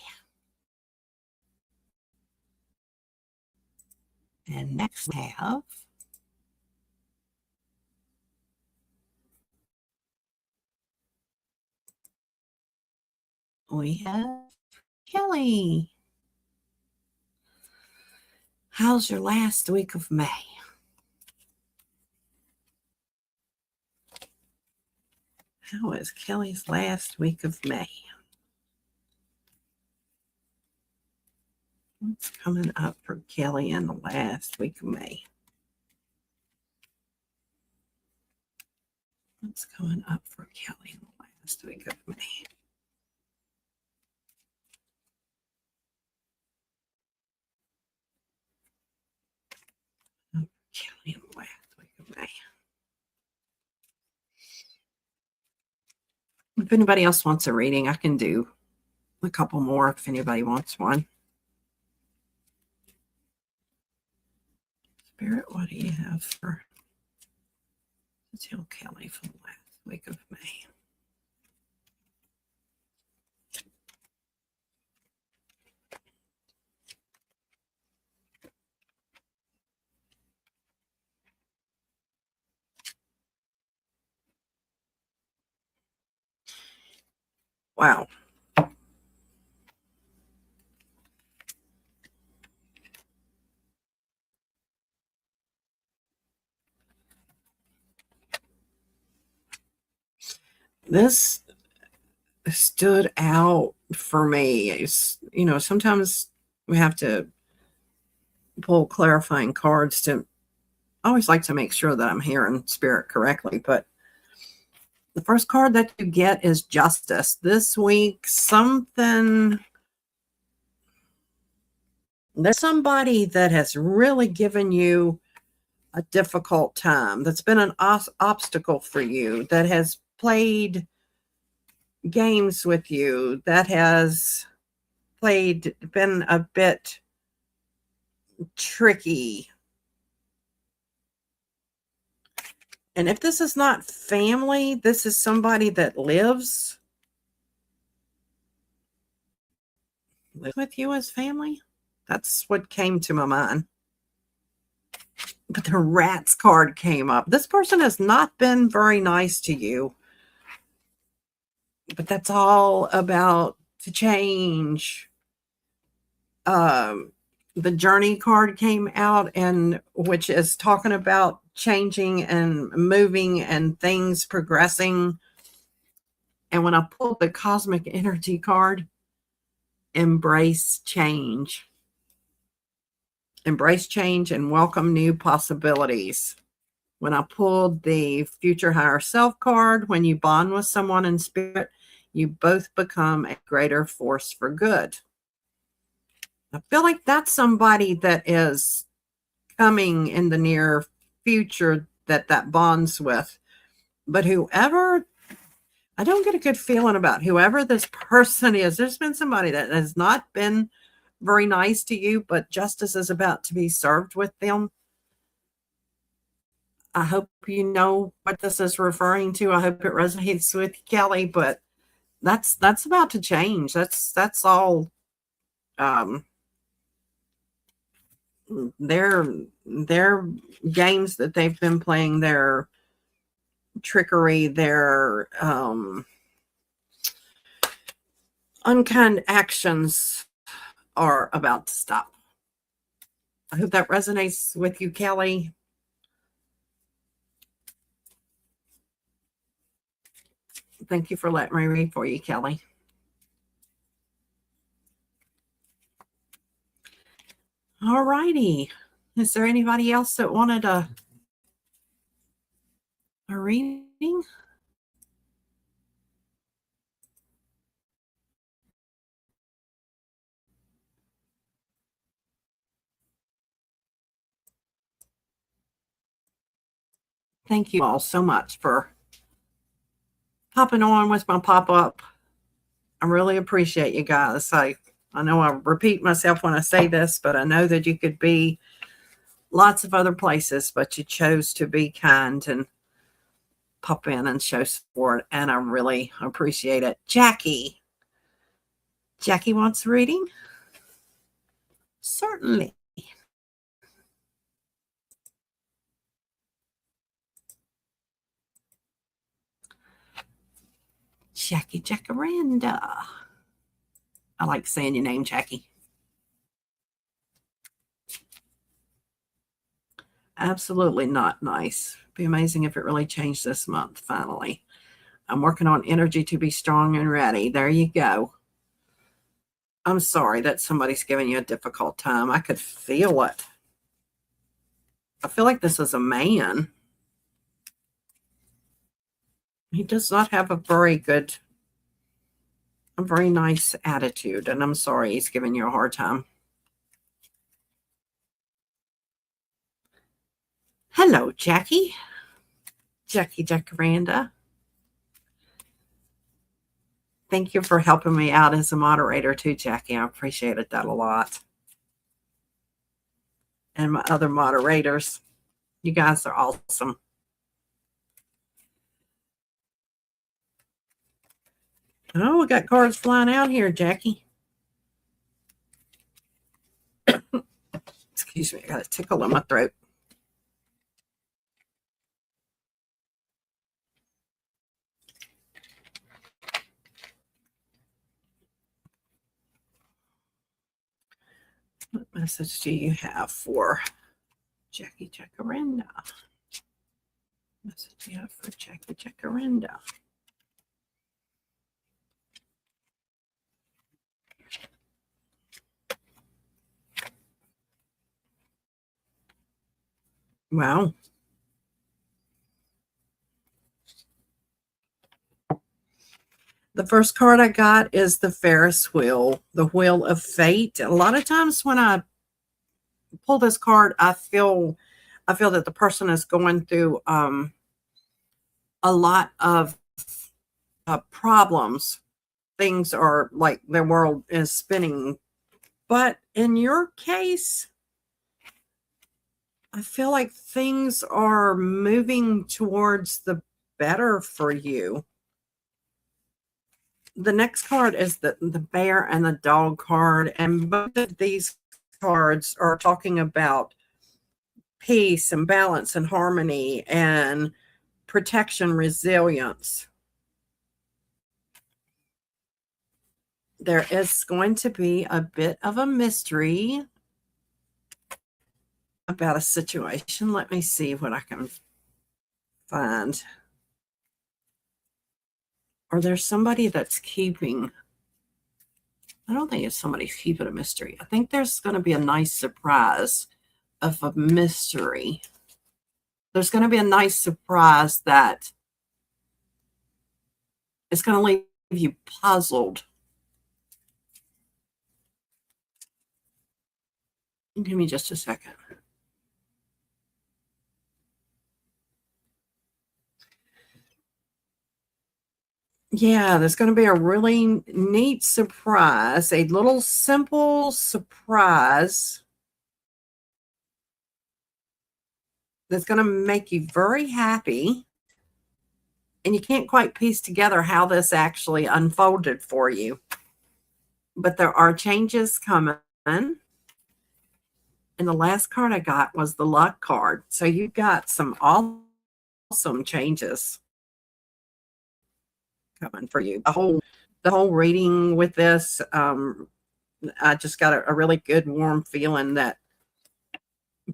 And next we have Kelly. How's your last week of May? How is Kelly's last week of May? What's coming up for Kelly in the last week of May? What's coming up for Kelly in the last week of May? Kelly in the last week of May. anybody else wants a reading, I can do a couple more if anybody wants one. Spirit, what do you have for to tell Kelly for the last week of May? Wow. This stood out for me. It's, sometimes we have to pull clarifying cards to, I always like to make sure that I'm hearing spirit correctly, but the first card that you get is Justice. This week, there's somebody that has really given you a difficult time, that's been an obstacle for you, that has played games with you, that has been a bit tricky. And if this is not family, this is somebody that lives with you as family. That's what came to my mind. But the Rats card came up. This person has not been very nice to you. But that's all about to change. The Journey card came out, and which is talking about changing and moving and things progressing. And when I pulled the Cosmic Energy card, embrace change. Embrace change and welcome new possibilities. When I pulled the Future Higher Self card, when you bond with someone in spirit, you both become a greater force for good. I feel like that's somebody that is coming in the near future that bonds with. But whoever, I don't get a good feeling about whoever this person is. There's been somebody that has not been very nice to you, but justice is about to be served with them. I hope you know what this is referring to. I hope it resonates with Kelly, but that's about to change. That's all their games that they've been playing, their trickery, their unkind actions are about to stop. I hope that resonates with you, Kelly. Thank you for letting me read for you, Kelly. All righty. Is there anybody else that wanted a reading? Thank you all so much for popping on with my pop-up. I really appreciate you guys. I know I repeat myself when I say this, but I know that you could be lots of other places, but you chose to be kind and pop in and show support, and I really appreciate it. Jackie wants a reading? Certainly. Jackie Jacaranda. I like saying your name, Jackie. Absolutely not nice. Be amazing if it really changed this month, finally. I'm working on energy to be strong and ready. There you go. I'm sorry that somebody's giving you a difficult time. I could feel it. I feel like this is a man. He does not have a very nice attitude, and I'm sorry he's giving you a hard time. Hello, Jackie. Jackie Jacaranda. Thank you for helping me out as a moderator too, Jackie. I appreciated that a lot. And my other moderators, you guys are awesome. Oh, we got cards flying out here, Jackie. Excuse me, I got a tickle in my throat. What message do you have for Jackie Jacaranda? Message you have for Jackie Jacaranda. Wow. The first card I got is the Ferris wheel, the wheel of fate. A lot of times when I pull this card, I feel that the person is going through a lot of problems. Things are like their world is spinning. But in your case, I feel like things are moving towards the better for you. The next card is the bear and the dog card. And both of these cards are talking about peace and balance and harmony and protection, resilience. There is going to be a bit of a mystery about a situation. Let me see what I can find. Or there's somebody that's keeping, I don't think it's somebody's keeping a mystery. I think there's going to be a nice surprise of a mystery. There's going to be a nice surprise that is going to leave you puzzled. Give me just a second. Yeah, there's going to be a really neat surprise, a little simple surprise that's going to make you very happy. And you can't quite piece together how this actually unfolded for you. But there are changes coming. And the last card I got was the luck card. So you've got some awesome changes coming for you. The whole reading with this, I just got a really good warm feeling that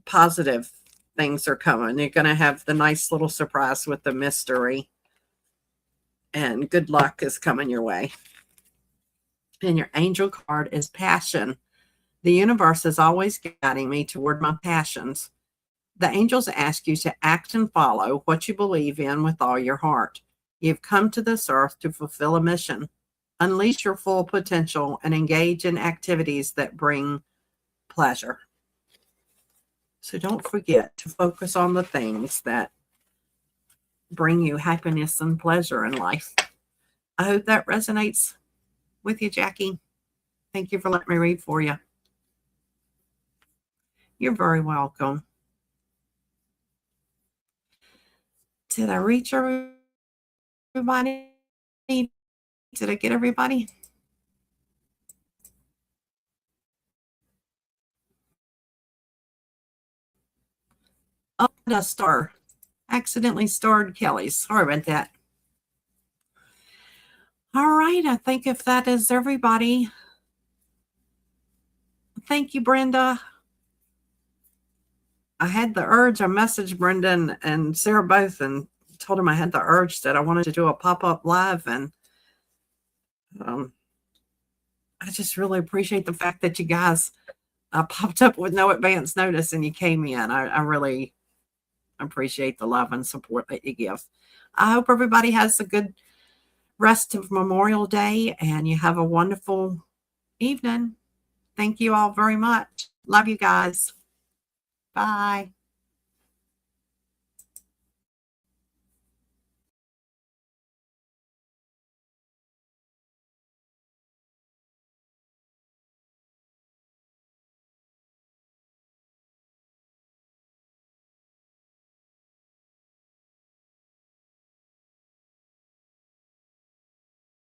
positive things are coming. You're going to have the nice little surprise with the mystery, and good luck is coming your way. And your angel card is passion. The universe is always guiding me toward my passions. The angels ask you to act and follow what you believe in with all your heart. You've come to this earth to fulfill a mission. Unleash your full potential and engage in activities that bring pleasure. So don't forget to focus on the things that bring you happiness and pleasure in life. I hope that resonates with you, Jackie. Thank you for letting me read for you. You're very welcome. Did I reach everybody? Did I get everybody? Oh, a star. Accidentally starred Kelly. Sorry about that. All right. I think if that is everybody. Thank you, Brenda. I had the urge. I messaged Brenda and Sarah both and told them I had the urge that I wanted to do a pop-up live. And I just really appreciate the fact that you guys popped up with no advance notice and you came in. I really appreciate the love and support that you give. I hope everybody has a good rest of Memorial Day and you have a wonderful evening. Thank you all very much. Love you guys. Bye.